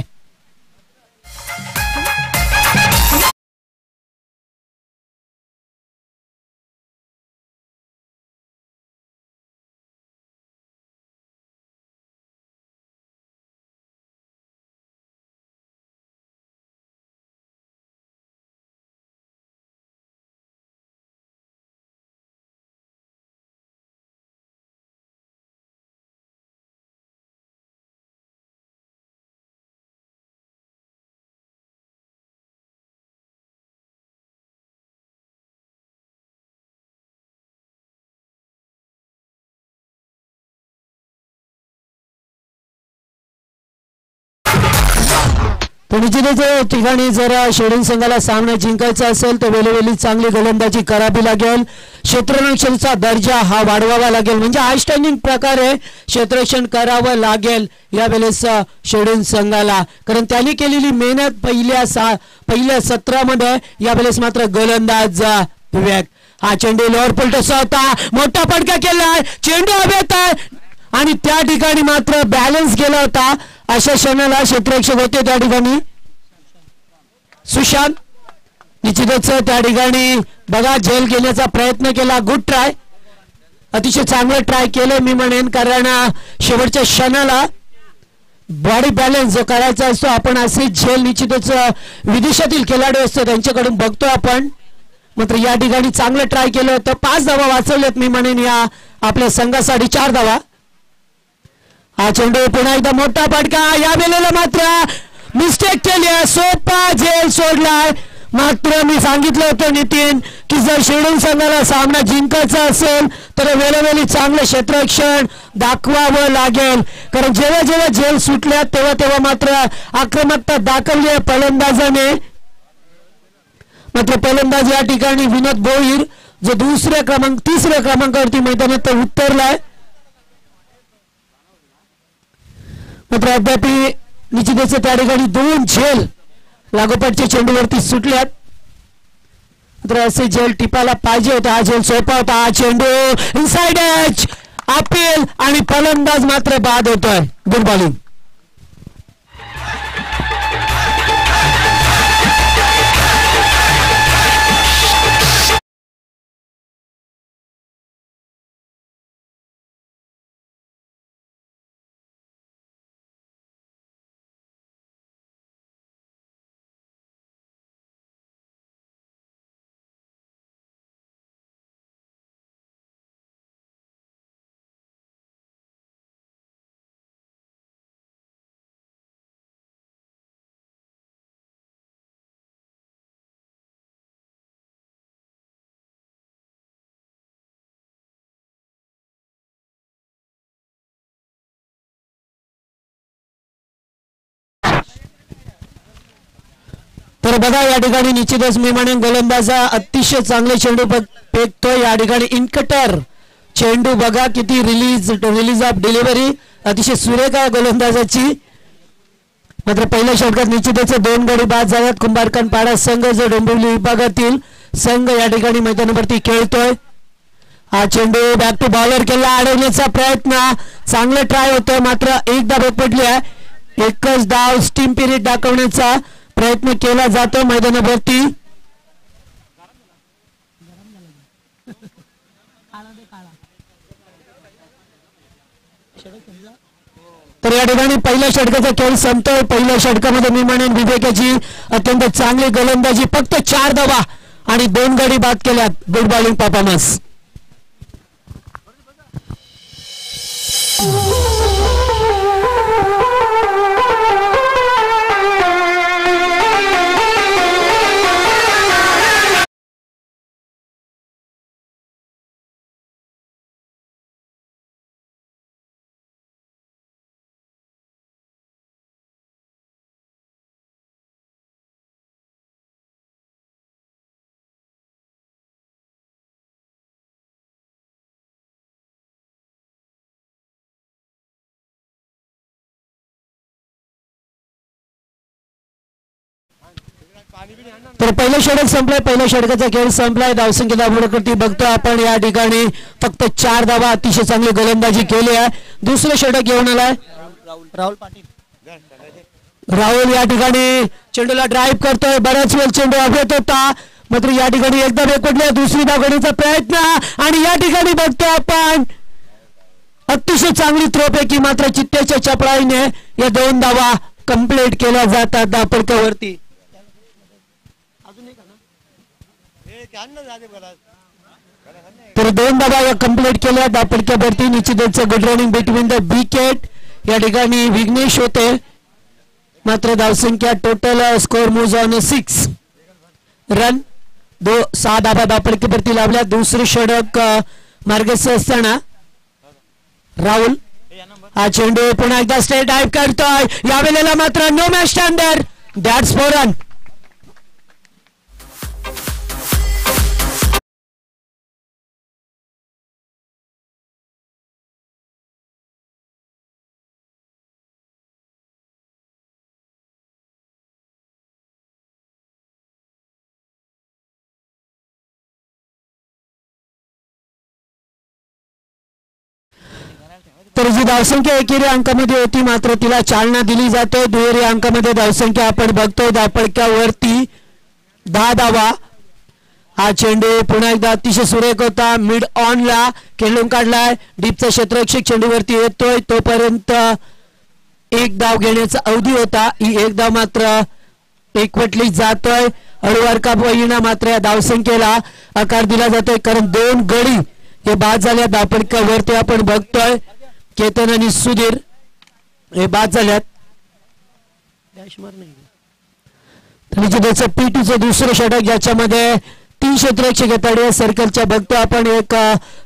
निश्चितच ठिकाणी जर शिर्डून संघाला सामना जिंकायचा असेल तर वेळोवेळी चांगली गोलंदाजी करावी लागेल. क्षेत्ररक्षणाचा दर्जा हा वाढवावा लागेल. म्हणजे आउटस्टँडिंग प्रकारे क्षेत्ररक्षण करावं लागेल यावेळेस शिर्डून संघाला. कारण त्यांनी केलेली मेहनत पहिल्या सत्रामध्ये यावेळेस मात्र गोलंदाज विवेक. हा चेंडू लोअर पुलटचा होता. मोठा फटका केलाय. चेंडू हवेत आहे आणि त्या ठिकाणी मात्र बॅलन्स गेला होता. अशा क्षणाला क्षेत्ररक्षक होते त्या ठिकाणी सुशांत. निश्चितच त्या ठिकाणी बघा झेल घेण्याचा प्रयत्न केला. Good try. अतिशय चांगलं ट्राय केलं मी म्हणेन. कारण शेवटच्या क्षणाला बॉडी बॅलन्स जो करायचा असतो आपण असे झेल निश्चितच विदेशातील खेळाडू असतो त्यांच्याकडून बघतो आपण. मात्र या ठिकाणी चांगलं ट्राय केलं होतं. 5 धावा वाचवल्यात मी म्हणेन या आपल्या संघासाठी. 4 धावा. हा चेंडू पुन्हा एकदा मोठा फटका. या वेळेला मात्र मिस्टेक केली आहे. सोपा झेल सोडलाय. मात्र मी सांगितलं होतं नितीन की जर शिर्डून संघाला सामना जिंकायचा असेल तर वेळोवेळी चांगलं क्षेत्ररक्षण दाखवावं लागेल. कारण जेव्हा जेव्हा झेल सुटल्या तेव्हा तेव्हा मात्र आक्रमकता दाखवली आहे फलंदाजाने. मात्र फलंदाज या ठिकाणी विनोद भोईर जो तिसऱ्या क्रमांकावरती मैदानात उतरलाय. मात्र अद्याप निश्चितच त्या ठिकाणी 2 झेल लागोपाठच्या चेंडूवरती सुटल्यात. मात्र असे झेल टिपायला पाहिजे होता. हा झेल सोपा होता. हा चेंडू इनसाइड एज अपील आणि फलंदाज मात्र बाद होतोय. Good bowling. तर बघा या ठिकाणी निश्चितच मी म्हणेन गोलंदाजा अतिशय चांगले चेंडू फेकतो. या ठिकाणी इनकटर चेंडू बघा किती रिलीज ऑफ डिलिव्हरी अतिशय सुरेख आहे गोलंदाजाची. मात्र पहिल्या षटकात निश्चितच 2 गडी बाद झाल्यात. कुंभारखानपाडा संघ जो डोंबिवली विभागातील संघ या ठिकाणी मैदानावरती खेळतोय. हा चेंडू बॅक टू बॉलर केला. अडवण्याचा प्रयत्न चांगला ट्राय होतोय. मात्र एक धाव पडली आहे. एकच धाव स्टीम पिरियड दाखवण्याचा प्रयत्न केला जातो मैदानावरती. तर या ठिकाणी पहिल्या षटकाचा खेळ संपतोय. पहिल्या षटकामध्ये मी म्हणेन विवेकाची अत्यंत चांगली गोलंदाजी. फक्त 4 धावा आणि 2 गडी बाद केल्यात. Good bowling performance. तर पहिलं षटक संपलंय. पहिल्या षटकाचा खेळ संपलाय. धावसंख्या दाबोडकरती बघतो आपण या ठिकाणी फक्त 4 धावा. अतिशय चांगली गोलंदाजी केली आहे. दुसरं षटक घेऊन आलाय राहुल पाटील. राहुल या ठिकाणी चेंडूला ड्राईव्ह करतोय. बराच वेळ चेंडू अभ्यत होता मात्र या ठिकाणी एकदा बेपटल्या. दुसरी धाव घेण्याचा प्रयत्न आणि या ठिकाणी बघतो आपण अतिशय चांगली थ्रोपैकी मात्र चित्त्याच्या चपळाईने या 2 धावा कंप्लीट केल्या जातात धावपळकावरती. तर 2 धावा या कंप्लीट केल्या धावपळकावरती. निश्चितच good running between the wicket. या ठिकाणी विघ्नेश होते मात्र धावसंख्या total score moves on 6 run. 6 धावा धावपळकावरती लावल्या. दुसरे षटक मार्गस्थ असताना राहुल हा चेंडू पुन्हा एकदा स्ट्रेट ड्राइव्ह करतोय. यावेळेला मात्र no match standard. That's 4 run. तर जी धावसंख्या एकेरी अंकामध्ये होती मात्र तिला चालना दिली जाते. दुहेरी अंकामध्ये धावसंख्या आपण बघतोय धावपळकावरती 10 धावा. हा चेंडू पुन्हा एकदा अतिशय सुरेख होता. मिड ऑनला खेळून काढलाय. डीपचा क्षेत्ररक्षक चेंडूवरती येतोय तोपर्यंत 1 धाव घेण्याचा अवधी होता. ही 1 धाव मात्र एकवटली जातोय. हळूवार का होईना मात्र या धावसंख्येला आकार दिला जातोय कारण 2 गडी हे बाद झाल्या धावपळकावरती आपण बघतोय. केतन आणि सुधीर हे बाद झाल्यात. P2चं दुसरं षटक ज्याच्यामध्ये 3 क्षेत्ररक्षक येतात सर्कलच्या बघतो आपण. एक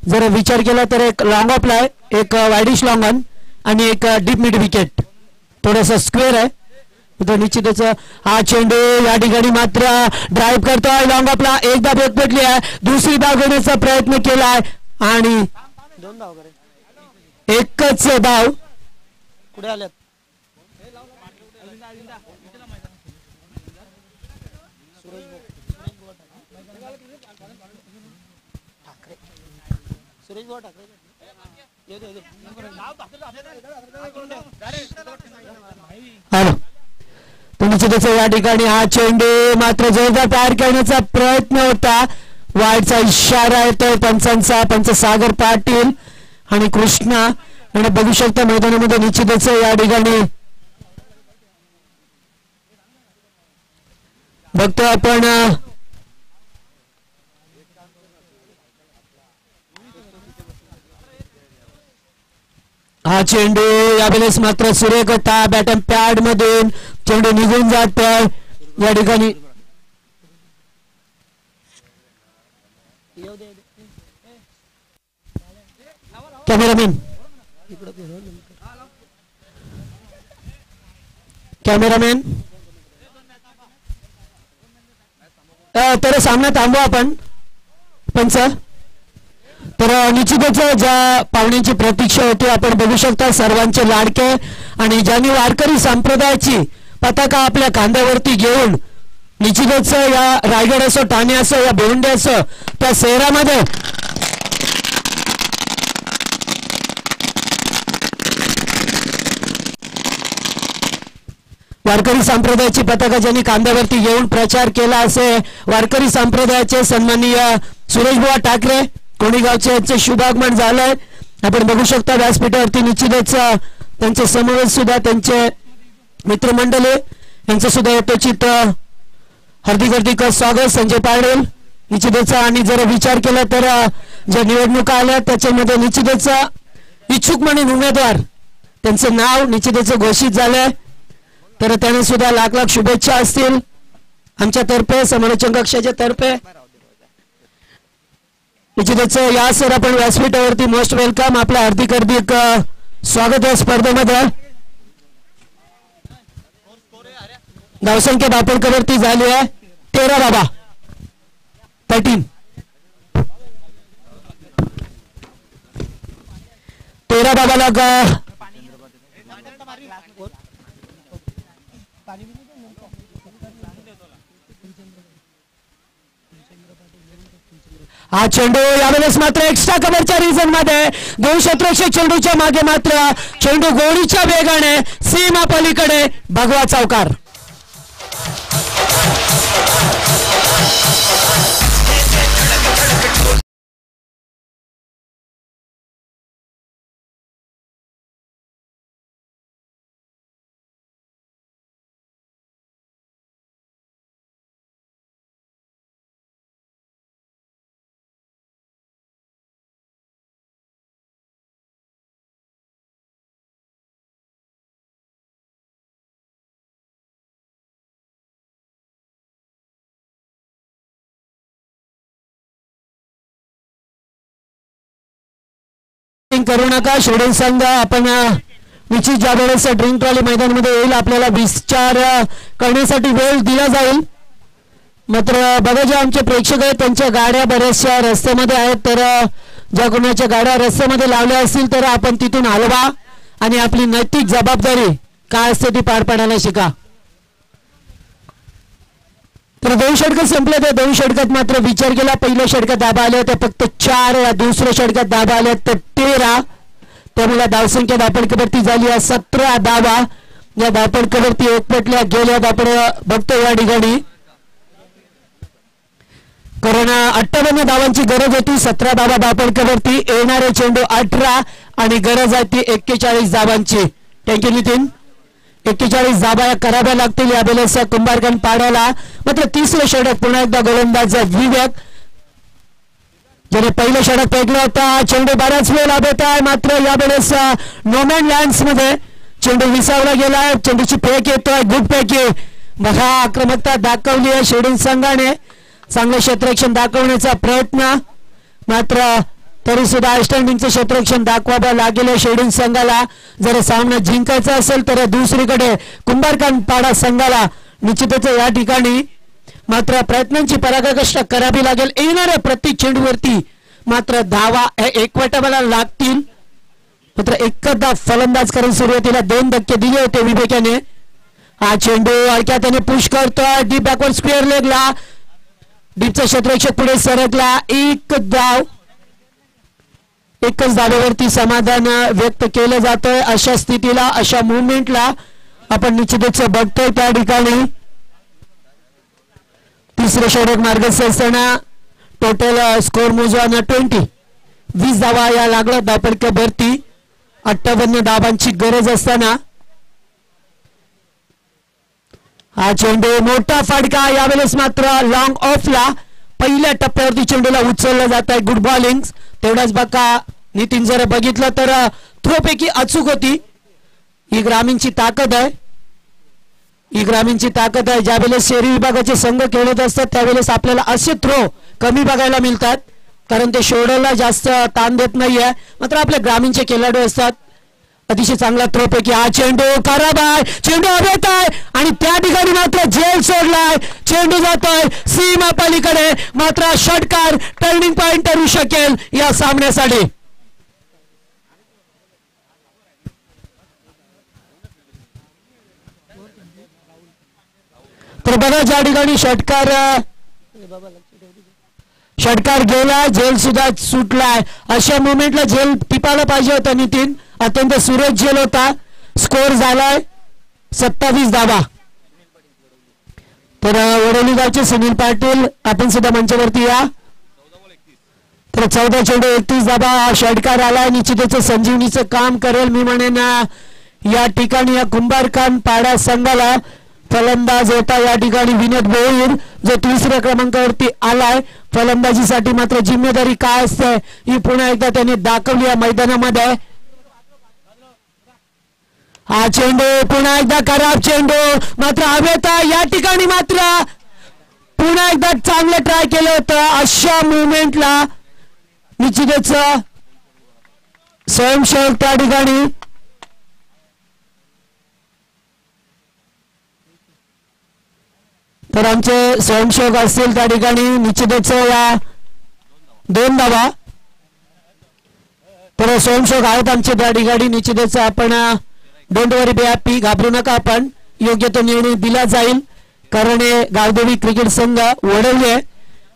जर विचार केला तर एक लॉंग ऑफ आहे, एक वायडिश लॉंग ऑन आणि एक डीप मिड विकेट. थोडासा स्क्वेअर आहे. तो निश्चितच हा चेंडू या ठिकाणी मात्र ड्राईव्ह करतोय लॉंग ऑफला. एकदा बेट पेटली आहे. दुसरी धाव घेण्याचा प्रयत्न केलाय आणि 2 धाव करे. एकच धाव पुढे आल्यात. सुरेश भाऊ ठाकरे या ठिकाणी हा चेंडू मात्र जोरदार तयार करण्याचा प्रयत्न होता. वाईडचा इशारा येतोय पंचांचा. पंच सागर पाटील आणि कृष्णा आणि बघू शकता मैदानामध्ये निश्चितच या ठिकाणी बघतो आपण हा चेंडू यावेळेस मात्र सुरेख होता. बॅटन पॅड मधून चेंडू निघून जात या ठिकाणी. कॅमेरामॅन तर सामना थांबवा आपण पंच. तर निश्चितच ज्या पाहुण्यांची प्रतीक्षा होती आपण बघू शकता सर्वांचे लाडके आणि ज्यांनी वारकरी संप्रदायाची पताका आपल्या खांद्यावरती घेऊन निश्चितच या रायगड असो ठाणे असो या भिवंडी असो त्या शहरामध्ये वारकरी संप्रदायाची पताका ज्यांनी खांद्यावरती घेऊन प्रचार केला असे वारकरी संप्रदायाचे सन्माननीय सुरेश बुवा ठाकरे कोणीगावचे यांचे शुभागमन झालंय. आपण बघू शकता व्यासपीठावरती निश्चितच त्यांचे समवेत सुद्धा त्यांचे मित्रमंडळी यांचं सुद्धा यथोचित हार्दिक हार्दिक स्वागत. संजय पाटील निश्चितच आणि जर विचार केला तर ज्या निवडणुका आल्या त्याच्यामध्ये निश्चितच इच्छुक म्हणून उमेदवार त्यांचं नाव निश्चितच घोषित झालंय, तर त्यांना सुद्धा लाख लाख शुभेच्छा असतील आमच्या तर्फे, समालोचन कक्षाच्या तर्फे. निश्चितच या सर आपण व्यासपीठावरती मोस्ट वेलकम, आपलं हार्दिक हार्दिक स्वागत या स्पर्धेमध्ये. धावसंख्या धापडकवरती झाली आहे 13 बाबा 13 बाबाला का हा चेंडू यावेळेस मात्र एक्स्ट्रा कव्हरच्या रिझन मध्ये 2 क्षेत्ररक्षक चेंडूच्या मागे मात्र चेंडू गोळीच्या वेगाने सीमा पलीकडे भगवा चौकार. करू नका. शिर्डून संघ आपण निश्चित ज्या वेळेस ड्रिंक ट्रॉली मैदानामध्ये येईल आपल्याला विचार करण्यासाठी वेळ दिला जाईल. मात्र बघा जे आमचे प्रेक्षक आहेत त्यांच्या गाड्या बऱ्याचशा रस्त्यामध्ये आहेत, तर ज्या कोणाच्या गाड्या रस्त्यामध्ये लावल्या असतील तर आपण तिथून हलवा आणि आपली नैतिक जबाबदारी काय असते ती पार पाडायला शिका. तर 2 षटक संपले, त्या 2 षटकात मात्र विचार केला. पहिल्या षटकात धाबा आल्या होत्या फक्त 4, या दुसऱ्या षटकात धाबा आल्या तर 13, त्यामुळे धावसंख्या धापडकवरती झाली आहे 17 धावा. या धापडकवरती एकपटल्या गेल्यात आपण बघतो या ठिकाणी. कोरोना 58 धावांची गरज होती, 17 धावा धापडकवरती. येणारे चेंडू 18 आणि गरज आहे ती 41 धावांची. थँक्यू नितीन. 41 धाबा कराव्या लागतील यावेळेस कुंभारखंडपाड्याला. मात्र तिसरे षटक पुन्हा एकदा गोलंदाज विवेक ज्याने पहिलं षटक फेकलं होता. चेंडू बराच वेळ लाभत आहे, मात्र यावेळेस नोमॅन लँड्स मध्ये चेंडू विसावला गेलाय. चेंडूची फेक येतोय, गुड पैकी बघा आक्रमकता दाखवली आहे शिर्डून संघाने. चांगलं क्षेत्ररक्षण दाखवण्याचा प्रयत्न, मात्र तरी सुद्धा आउटस्टँडिंगचं क्षेत्ररक्षण दाखवावं लागेल शिर्डून संघाला जर सामना जिंकायचा असेल तर. दुसरीकडे कुंभारखंडपाडा संघाला निश्चितच या ठिकाणी मात्र प्रयत्नांची पराकाष्ठा करावी लागेल. येणाऱ्या प्रत्येक चेंडूवरती मात्र धावा एकवटाला लागतील. मात्र एकदा फलंदाज करून सुरुवातीला 2 धक्के दिले होते विवेकाने. हा चेंडू अडक्यात त्याने पुश करतोय डीप बॅकवर्ड स्क्वेअर लेगला. डीपचा क्षेत्ररक्षक पुढे सरकला. एकच धावेवरती समाधान व्यक्त केलं जातंय. अशा स्थितीला अशा मुवमेंटला आपण निश्चितच बघतोय त्या ठिकाणी. तिसरे षटक मार्गस्थ असताना टोटल स्कोर मोजवाना 20 धावा या लागला धापडकवरती. 58 धावांची गरज असताना हा चेंडू मोठा फटका. यावेळेस मात्र लॉंग ऑफला पहिल्या टप्प्यावरती चेंडूला उचललं जात आहे. Good bowling. तेवढाच बघा नितीन जर बघितलं तर थ्रो पैकी अचूक होती. ही ग्रामीणची ताकद आहे, ही ग्रामीणची ताकद आहे. ज्यावेळेस शहरी विभागाचे संघ खेळत असतात त्यावेळेस आपल्याला असे थ्रो कमी बघायला मिळतात, कारण ते शोल्डरला जास्त ताण देत नाहीये. मात्र आपले ग्रामीणचे खेळाडू असतात. अतिशय चांगला थ्रो पैकी हा चेंडू खराब आहे. चेंडू हवेत आहे आणि त्या ठिकाणी मात्र झेल सोडलाय. चेंडू जातोय सीमा पलीकडे. मात्र षटकार टर्निंग पॉइंट ठरू शकेल या सामन्यासाठी. तर बघा ज्या ठिकाणी षटकार गेला, झेल सुद्धा सुटलाय. अशा मुवमेंटला झेल टिपायला पाहिजे होता नितीन. अत्यंत सुरेख झेल होता. स्कोर झालाय 27 धावा. तर वडोली गावचे सुनील पाटील आपण सुद्धा मंचावरती या. तर 14 चेंडू 31 धावा षटकार आलाय. निश्चितच संजीवनीचं काम करेल मी म्हणेन या ठिकाणी. या कुंभारखंडपाडा संघाला फलंदाज होता या ठिकाणी विनोद भोईर जो 3ऱ्या क्रमांकावरती आलाय. फलंदाजीसाठी मात्र जिम्मेदारी काय असते ही पुन्हा एकदा त्यांनी दाखवली या मैदानामध्ये. हा चेंडू पुन्हा एकदा खराब चेंडू, मात्र हवेत या ठिकाणी मात्र पुन्हा एकदा चांगलं ट्राय केलं होतं. अशा मुवमेंटला निश्चितच स्वयंसेवक त्या ठिकाणी तर आमचे स्वयंसेवक असतील त्या ठिकाणी निश्चितच या 2 धावा. तर स्वयंसेवक आहेत आमचे त्या ठिकाणी निश्चितच आपण डोंट वरी बी हॅपी, घाबरू नका, आपण योग्य तो निर्णय दिला जाईल कारण गावदेवी क्रिकेट संघ वडवले आहे,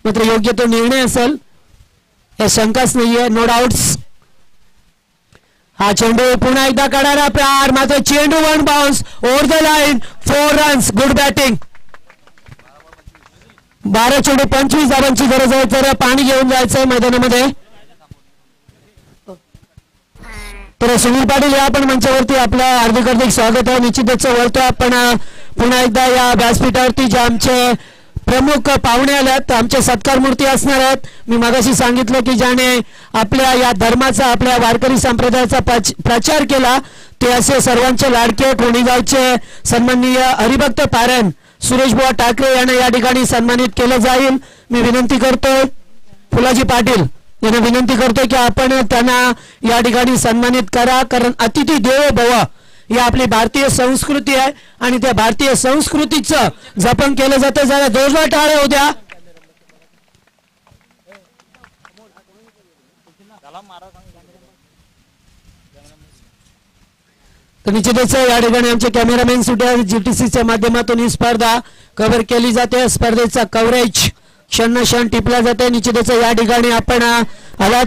मात्र योग्य तो निर्णय असेल या शंकाच नाहीये, नो डाउट्स. हा चेंडू पुन्हा एकदा काढायला प्यार, मात्र चेंडू one bounce over the line, 4 runs, good batting. 12 चेंडू 25 धावांची गरज आहे, तर पाणी घेऊन जायचंय मैदानामध्ये. तर सुनील पाटील या पण मंचावरती आपलं हार्दिक स्वागत आहे. निश्चितच वळतो आपण पुन्हा एकदा या व्यासपीठावरती जे आमचे प्रमुख पाहुणे आल्यात, आमचे सत्कार मूर्ती असणार आहेत. मी मगाशी सांगितलं की ज्याने आपल्या या धर्माचा, आपल्या वारकरी संप्रदायाचा प्रचार केला ते असे सर्वांचे लाडके कोणीगावचे सन्माननीय हरिभक्त पारायण सुरेश बुवा ठाकरे यांना या ठिकाणी सन्मानित केलं जाईल. मी विनंती करतोय फुलाजी पाटील यांना विनंती करतोय की आपण त्यांना या ठिकाणी सन्मानित करा, कारण अतिथी देवो भव ही आपली भारतीय संस्कृती आहे आणि त्या भारतीय संस्कृतीचं जपन केलं जातं. जरा जोरदार टाळ्या उद्या. तर निश्चितच या ठिकाणी आमचे कॅमेरामॅन सुद्धा जीटीसीच्या माध्यमातून ही स्पर्धा कव्हर केली जाते. स्पर्धेचा कव्हरेज क्षण टिपला जाते. निश्चितच या ठिकाणी आपण आलात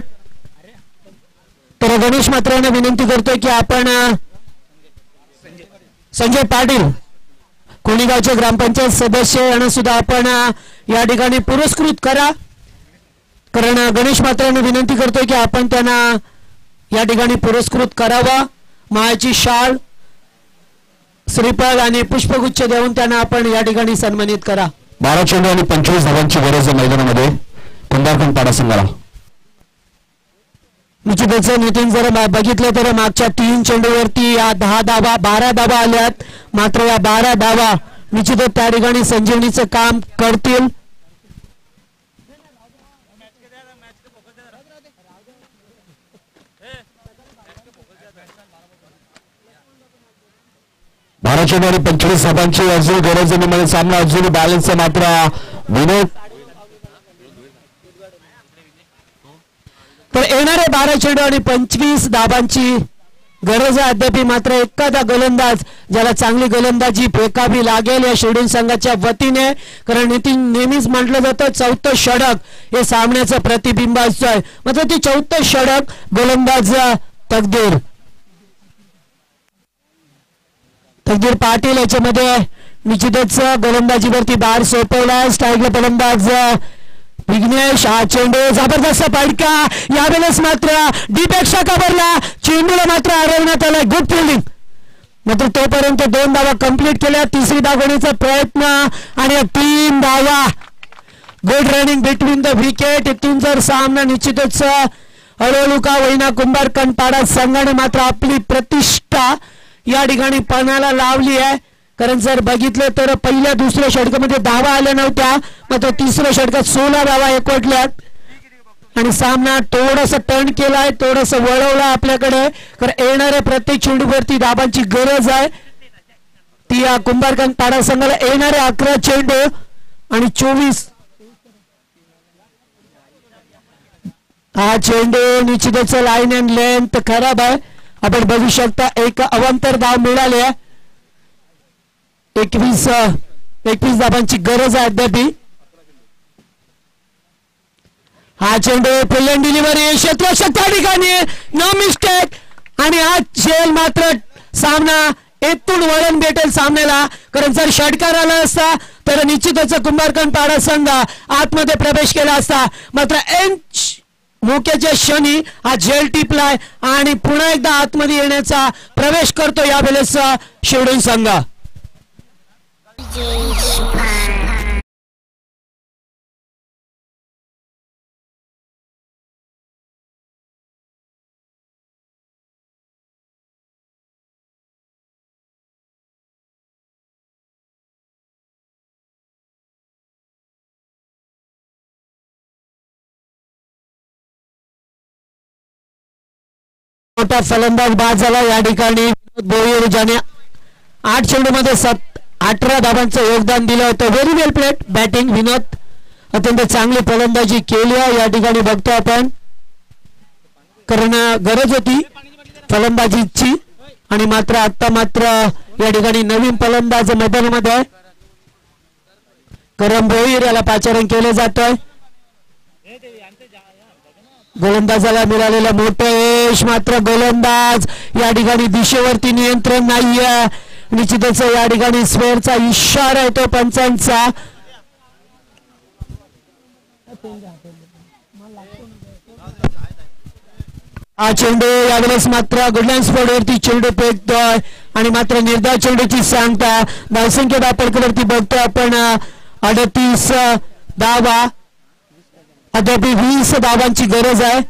तर गणेश मात्रांना विनंती करतोय की आपण संजय पाटील कोणीगावचे ग्रामपंचायत सदस्य यांना सुद्धा आपण या ठिकाणी पुरस्कृत करा, कारण गणेश मात्रांना विनंती करतोय की आपण त्यांना या ठिकाणी पुरस्कृत करावा. मायाची शाल, श्रीफळ आणि पुष्पगुच्छ देऊन त्यांना आपण या ठिकाणी सन्मानित करा. 12 चेंडू आणि 25 धावांची गरज आहे मैदानामध्ये कुंभारखंडपाडा संघाला. निश्चितच नितीन जर बघितलं तर मागच्या 3 चेंडूवरती या 10 धावा 12 धावा आल्यात, मात्र या 12 धावा निश्चितच त्या ठिकाणी संजीवनीचं काम करतील. बारा चेंडू आणि 25 धावांची अजून गरज आहे, सामना अजून बॅलन्स आहे. मात्र विनोद तर येणारे 12 चेंडू आणि 25 धावांची गरज आहे अद्याप. मात्र एखादा गोलंदाज ज्याला चांगली गोलंदाजी फेकावी लागेल या शिर्डून संघाच्या वतीने, कारण नितीन नेहमीच म्हटलं जातं 4थं षटक हे सामन्याचं प्रतिबिंब असतंय. मात्र ती 4थं षटक गोलंदाज तकदीर पाटील याच्यामध्ये निश्चितच गोलंदाजीवरती बार सोपवला. स्ट्राईकला फलंदाज विघ्नेश. हा चेंडू जबरदस्त फटका, यावेळेस मात्र डीपेक्षा कव्हरला, चेंडूला मात्र हरवण्यात आला. गुड फिल्डिंग, मात्र तोपर्यंत 2 धावा कंप्लीट केल्या. 3री धावण्याचा प्रयत्न आणि 3 धावा. Good running between the wicket. इथून जर सामना निश्चितच हळूहळू का होईना कुंभारखंडपाडा संघाने मात्र आपली प्रतिष्ठा या ठिकाणी पणाला लावली आहे, कारण जर बघितलं तर पहिल्या 2ऱ्या षटकामध्ये धावा आल्या नव्हत्या, मात्र 3ऱ्या षटकात 16 धावा एकवटल्यात आणि सामना थोडासा टर्न केलाय, थोडासा वळवला आपल्याकडे. कारण येणाऱ्या प्रत्येक चेंडूवरती धावांची गरज आहे. ती या कुंभारखंडपाडा संघाला येणारे 11 चेंडू आणि 24. हा चेंडू निश्चितच लाईन अँड लेंथ खराब आहे. आपण बघू शकता एक अवांतर धाव मिळाली आहे. 21 धावांची गरज आहे अद्याप. हा चेंडू फुल अँड डिलिव्हरी, क्षेत्ररक्षक त्या ठिकाणी, नो मिस्टेक. आणि हा झेल मात्र सामना येथून वळण भेटेल सामन्याला, कारण जर षटकार आला असता तर निश्चितच कुंभारखंडपाडा संघ आतमध्ये प्रवेश केला असता. मात्र मोक्याच्या क्षणी हा झेल टिपलाय आणि पुन्हा एकदा आतमध्ये येण्याचा प्रवेश करतो यावेळेस शिर्डून संघ. मोठा फलंदाज बाद झाला या ठिकाणी विनोद भोईर ज्याने 8 चेंडूमध्ये 18 धावांचं योगदान दिलं होतं. Very well played batting Vinod, अत्यंत चांगली फलंदाजी केली आहे या ठिकाणी बघतो आपण. कारण गरज होती फलंदाजीची आणि मात्र आता मात्र या ठिकाणी नवीन फलंदाज मैदानामध्ये आहे. करम भोईर याला पाचारण केलं जात आहे. गोलंदाजाला मिळालेलं मोठं यश, मात्र गोलंदाज या ठिकाणी दिशेवरती नियंत्रण नाहीये. निश्चितच या ठिकाणी स्क्वेअरचा इशारा येतो पंचांचा. हा चेंडू यावेळेस मात्र गुडलँड स्पॉट वरती चेंडू फेकतोय आणि मात्र निर्धाव चेंडूची सांगता धावसंख्या दापडकरवरती बघतोय आपण 38 धावा, अद्याप 20 धावांची गरज आहे.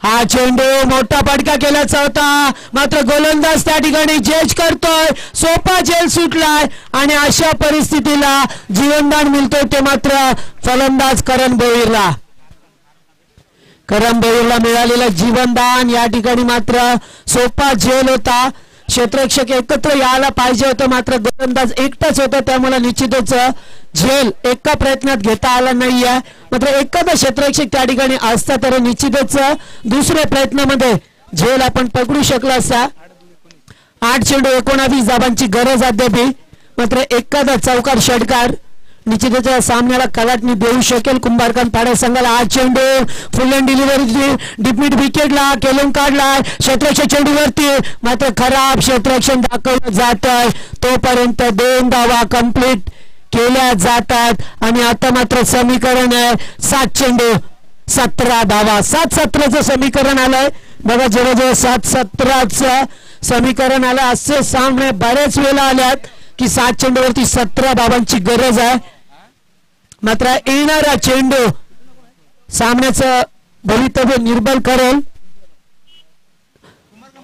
हा चेंडू मोठा फटका केल्याचा होता, मात्र गोलंदाज त्या ठिकाणी जज करतोय. सोपा झेल सुटलाय आणि अशा परिस्थितीला जीवनदान मिळतोय ते मात्र फलंदाज करम भोईरला. करम भोईरला मिळालेलं जीवनदान या ठिकाणी मात्र सोपा झेल होता. क्षेत्ररक्षक एकत्र यायला पाहिजे होतं, मात्र गोलंदाज एकटाच होता, त्यामुळे निश्चितच झेल एका प्रयत्नात घेता आला नाहीये. मात्र एखादा क्षेत्ररक्षक त्या ठिकाणी असता तर निश्चितच दुसऱ्या प्रयत्नामध्ये झेल आपण पकडू शकला असता. 8 चेंडू 19 धावांची गरज अद्याप, मात्र एखादा चौकार षटकार निश्चितच या सामन्याला कलाटणी देऊ शकेल कुंभारखानपाडा संघाला. 8 चेंडू फुल अँड डिलिव्हरी डिपमिट विकेटला केलून काढलाय क्षेत्ररक्षक चेंडूवरती, मात्र खराब क्षेत्ररक्षण दाखवलं जात आहे. तोपर्यंत 2 धावा कंप्लीट केल्या जातात आणि आता मात्र समीकरण आहे 7 चेंडू 17 धावा. 7-17चं समीकरण आलंय बघा. जवळजवळ 7-17चं समीकरण आलं. असे सामने बरेच वेळा आल्यात की 7 चेंडूवरती 17 धावांची गरज आहे. मात्र येणारा चेंडू सामन्याचं भवितव्य निर्बल करेल.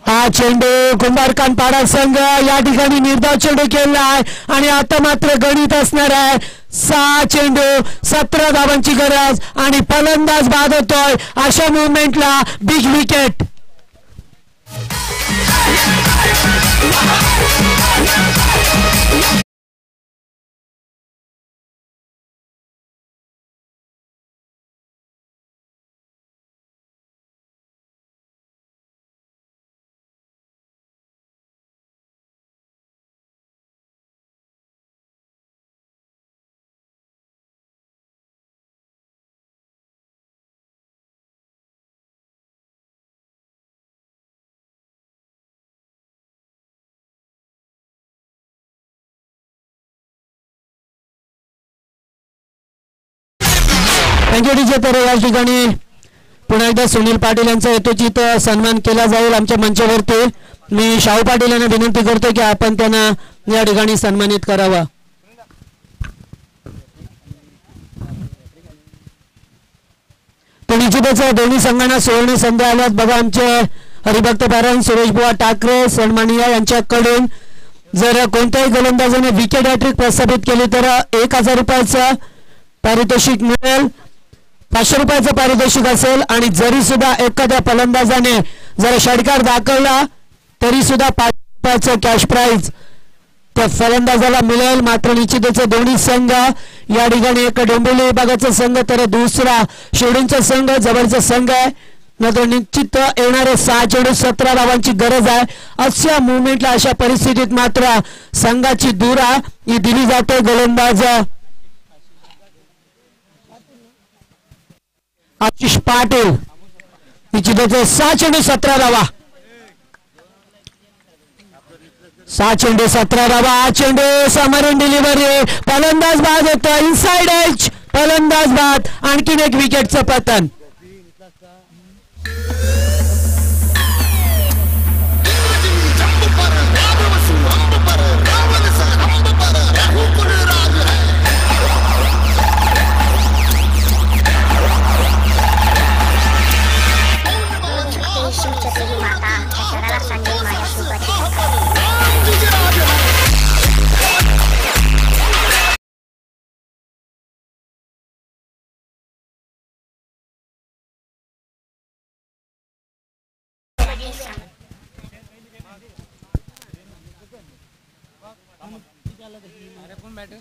हा चेंडू कुंभारखानपाडा संघ या ठिकाणी निर्धाव चेंडू केला आहे आणि आता मात्र गणित असणार आहे 6 चेंडू 17 धावांची गरज आणि फलंदाज बाद होतोय. अशा मुवमेंटला बिग विकेट. थँक्यू. तर या ठिकाणी पुन्हा एकदा सुनील पाटील यांचा यथोचित सन्मान केला जाईल आमच्या मंचावरती. मी शाहू पाटील यांना विनंती करतो की आपण त्यांना या ठिकाणी सन्मानित करावा. तर निश्चितच दोन्ही संघांना सुवर्ण संधी आल्यात बघा. आमचे हरिभक्त पारायण सुरेश बुवा ठाकरे सन्माननीय यांच्याकडून जर कोणत्याही गोलंदाजाने विकेट हॅट्रिक प्रस्थापित केली तर 1000 रुपयाचं पारितोषिक मिळेल. 500 रुपयाचं पारितोषिक असेल आणि जरी सुद्धा एखाद्या फलंदाजाने जर षटकार दाखवला तरी सुद्धा 5 रुपयाचं कॅश प्राइज त्या फलंदाजाला मिळेल. मात्र निश्चितच दोन्ही संघ या ठिकाणी एक डोंबिवली विभागाचा संघ तर दुसरा शिर्डूनचा संघ जवळचा संघ आहे. मात्र निश्चित येणारे 6 चेंडू 17 धावांची गरज आहे. अशा मुवमेंटला अशा परिस्थितीत मात्र संघाची धुरा ही दिली जाते. गोलंदाज आशिष पाटील निश्चितच 6 चेंडू 17 धावा. 6 चेंडू 17 धावा. 8 चेंडू समोरून डिलिव्हरी फलंदाज बाद होतो. इनसाइड एज फलंदाज बाद. आणखीन एक विकेटचं पतन.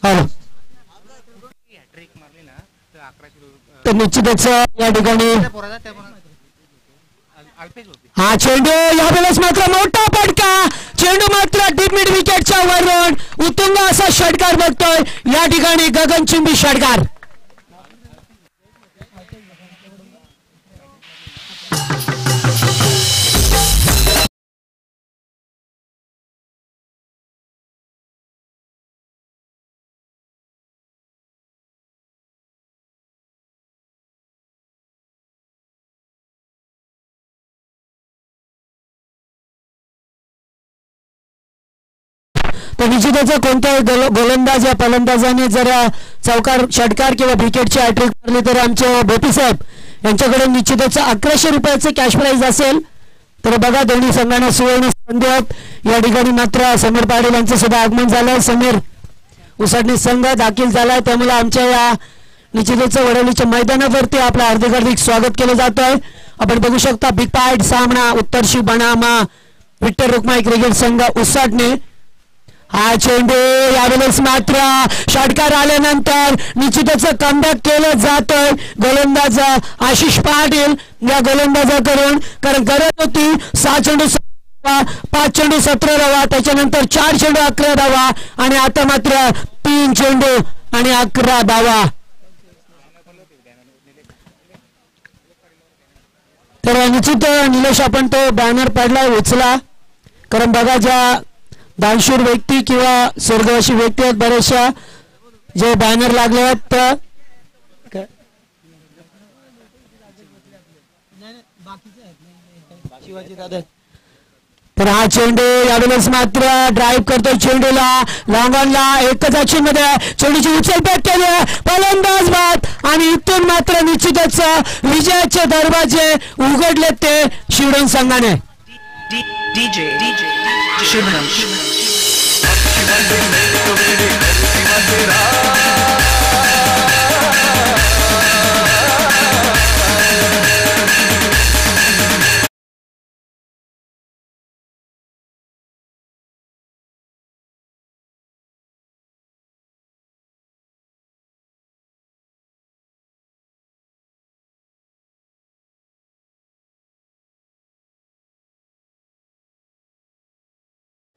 हॅलो तर निश्चितच या ठिकाणी हा चेंडू यावेळेस मात्र मोठा फटका चेंडू मात्र डीप मिड विकेटच्या वरून उत्तुंग असा षटकार बघतोय या ठिकाणी गगनचुंबी षटकार. तर निश्चितच कोणत्याही गोलंदाज या फलंदाजाने जर चौकार षटकार किंवा विकेटची हॅट्रिक मारली तर आमचे भोपी साहेब यांच्याकडे निश्चितच 1100 रुपयाचे कॅश प्राइज असेल. तर बघा दोन्ही संघांना सुवर्ण संधी या ठिकाणी मात्र समीर पाटील यांचं सुद्धा आगमन झालंय. समीर उसाटणी संघ दाखल झालाय त्यामुळे आमच्या या निश्चितच वडवलीच्या मैदानावरती आपलं हार्दिक हार्दिक स्वागत केलं जात आहे. आपण बघू शकता बिग फाईट सामना उत्तरशी बनामा विठ्ठल रुक्माई क्रिकेट संघ उसाटणे. हा चेंडू यावेळेस मात्र षटकार आल्यानंतर निश्चितच कमबॅक केलं जातोय गोलंदाज आशिष पाटील या गोलंदाजाकडून कारण गरज होती 6 चेंडू 5 चेंडू 17 धावा त्याच्यानंतर 4 चेंडू 11 धावा आणि आता मात्र 3 चेंडू आणि 11 धावा. तर निश्चित निलेश आपण तो बॅनर पडलाय उचला कारण बघा ज्या दानशूर व्यक्ती किंवा स्वर्गवासी व्यक्ती आहेत बरेचशा जे बॅनर लागले आहेत तर हा चेंडू यावेळेस मात्र ड्राईव्ह करतोय चेंडूला लॉंगॉनला एकच ऍक्शन मध्ये चेंडूची उचलपेट केली फलंदाज बाद आणि इथून मात्र निश्चितच विजयाचे दरवाजे उघडले ते शिर्डून संघाने. Shirdun.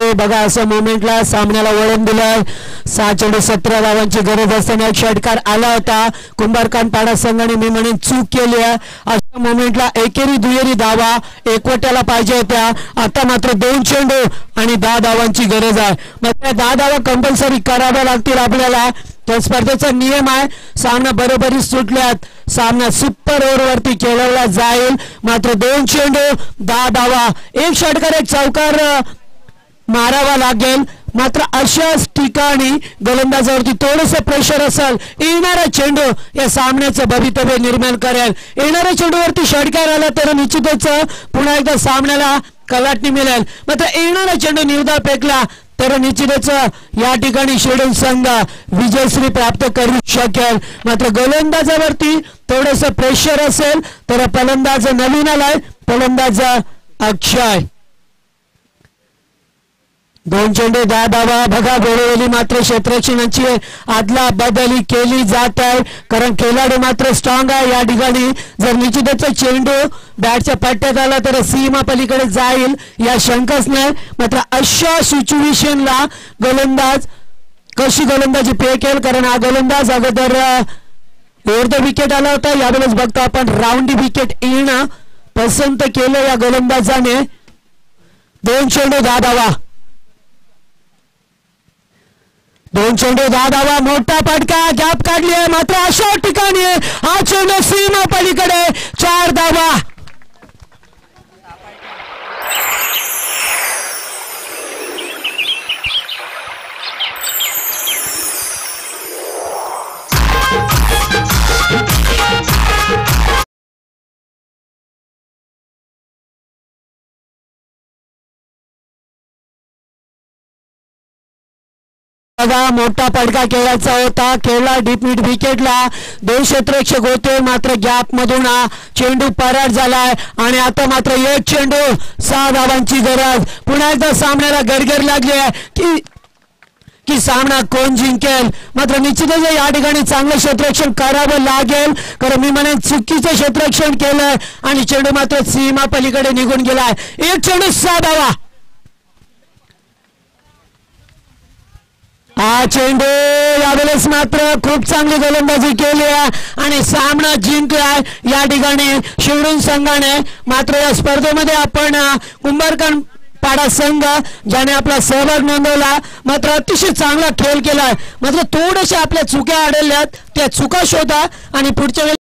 बघा असं मोमेंटला सामन्याला वळण दिलंय. 6 चेंडू 17 धावांची गरज असताना एक षटकार आला होता. कुंभारखानपाडा संघाने मी म्हणेन चूक केली आहे. अशा मोमेंटला एकेरी दुहेरी धावा एकवट्याला पाहिजे होत्या. आता मात्र 2 चेंडू आणि 10 धावांची गरज आहे. मग त्या 10 धावा कंपल्सरी कराव्या लागतील आपल्याला. त्या स्पर्धेचा नियम आहे. सामना बरोबरी सुटल्यात सामना सुपर ओव्हरवरती खेळवला जाईल. मात्र 2 चेंडू 10 धावा एक षटकार एक चौकार मारावा लागेल. मात्र अशाच ठिकाणी गोलंदाजावरती थोडंसं प्रेशर असेल. येणारा चेंडू या सामन्याचं भवितव्य निर्माण करेल. येणाऱ्या चेंडूवरती षटकार आला तर निश्चितच पुन्हा एकदा सामन्याला कलाटणी मिळेल. मात्र येणारा चेंडू निर्धार फेकला तर निश्चितच या ठिकाणी शिर्डून संघ विजयश्री प्राप्त करू शकेल. मात्र गोलंदाजावरती थोडंसं प्रेशर असेल तर फलंदाज नवीन आलाय फलंदाज अक्षय. 2 चेंडू 10 धावा. बघा वेळोवेळी मात्र क्षेत्ररक्षणाची आदला बदली केली जात आहे कारण खेळाडू मात्र स्ट्रॉंग आहे. या ठिकाणी जर निश्चितच चेंडू बॅटच्या पट्ट्यात आला तर सीमा पलीकडे जाईल या शंकाच नाही. मात्र अशा सिच्युएशनला गोलंदाज कशी गोलंदाजी फेकेल कारण हा गोलंदाज अगोदर ओव्हर द विकेट आला होता. यावेळेस बघतो आपण राऊंड विकेट येणं पसंत केलं या गोलंदाजाने. 2 चेंडू 10 धावा. 2 चेंडू 10 धावा मोठा फटका गॅप काढली आहे. मात्र अशा ठिकाणी हा चेंडू सीमा पलीकडे 4 धावा. बघा मोठा पडका खेळायचा होता, खेळला डीप मिड विकेटला, 2 क्षेत्ररक्षक होते मात्र गॅप मधून चेंडू परार झालाय आणि आता मात्र एक चेंडू 6 धावांची गरज. पुन्हा एकदा सामन्याला गरगर लागली आहे की सामना कोण जिंकेल. मात्र निश्चितच या ठिकाणी चांगलं क्षेत्ररक्षण करावं लागेल, कारण मी म्हणेन चुकीचं क्षेत्ररक्षण केलंय आणि चेंडू मात्र सीमा पलीकडे निघून गेलाय. एक चेंडू 6 धावा. हा चेंडू यावेळेस मात्र खूप चांगली गोलंदाजी केली आहे आणि सामना जिंकलाय या ठिकाणी शिरडून संघाने. मात्र या स्पर्धेमध्ये आपण कुंभारखानपाडा संघ ज्याने आपला सहभाग नोंदवला मात्र अतिशय चांगला खेळ केलाय. मात्र थोडेसे आपल्या चुक्या आढळल्यात, त्या चुका शोधा आणि पुढच्या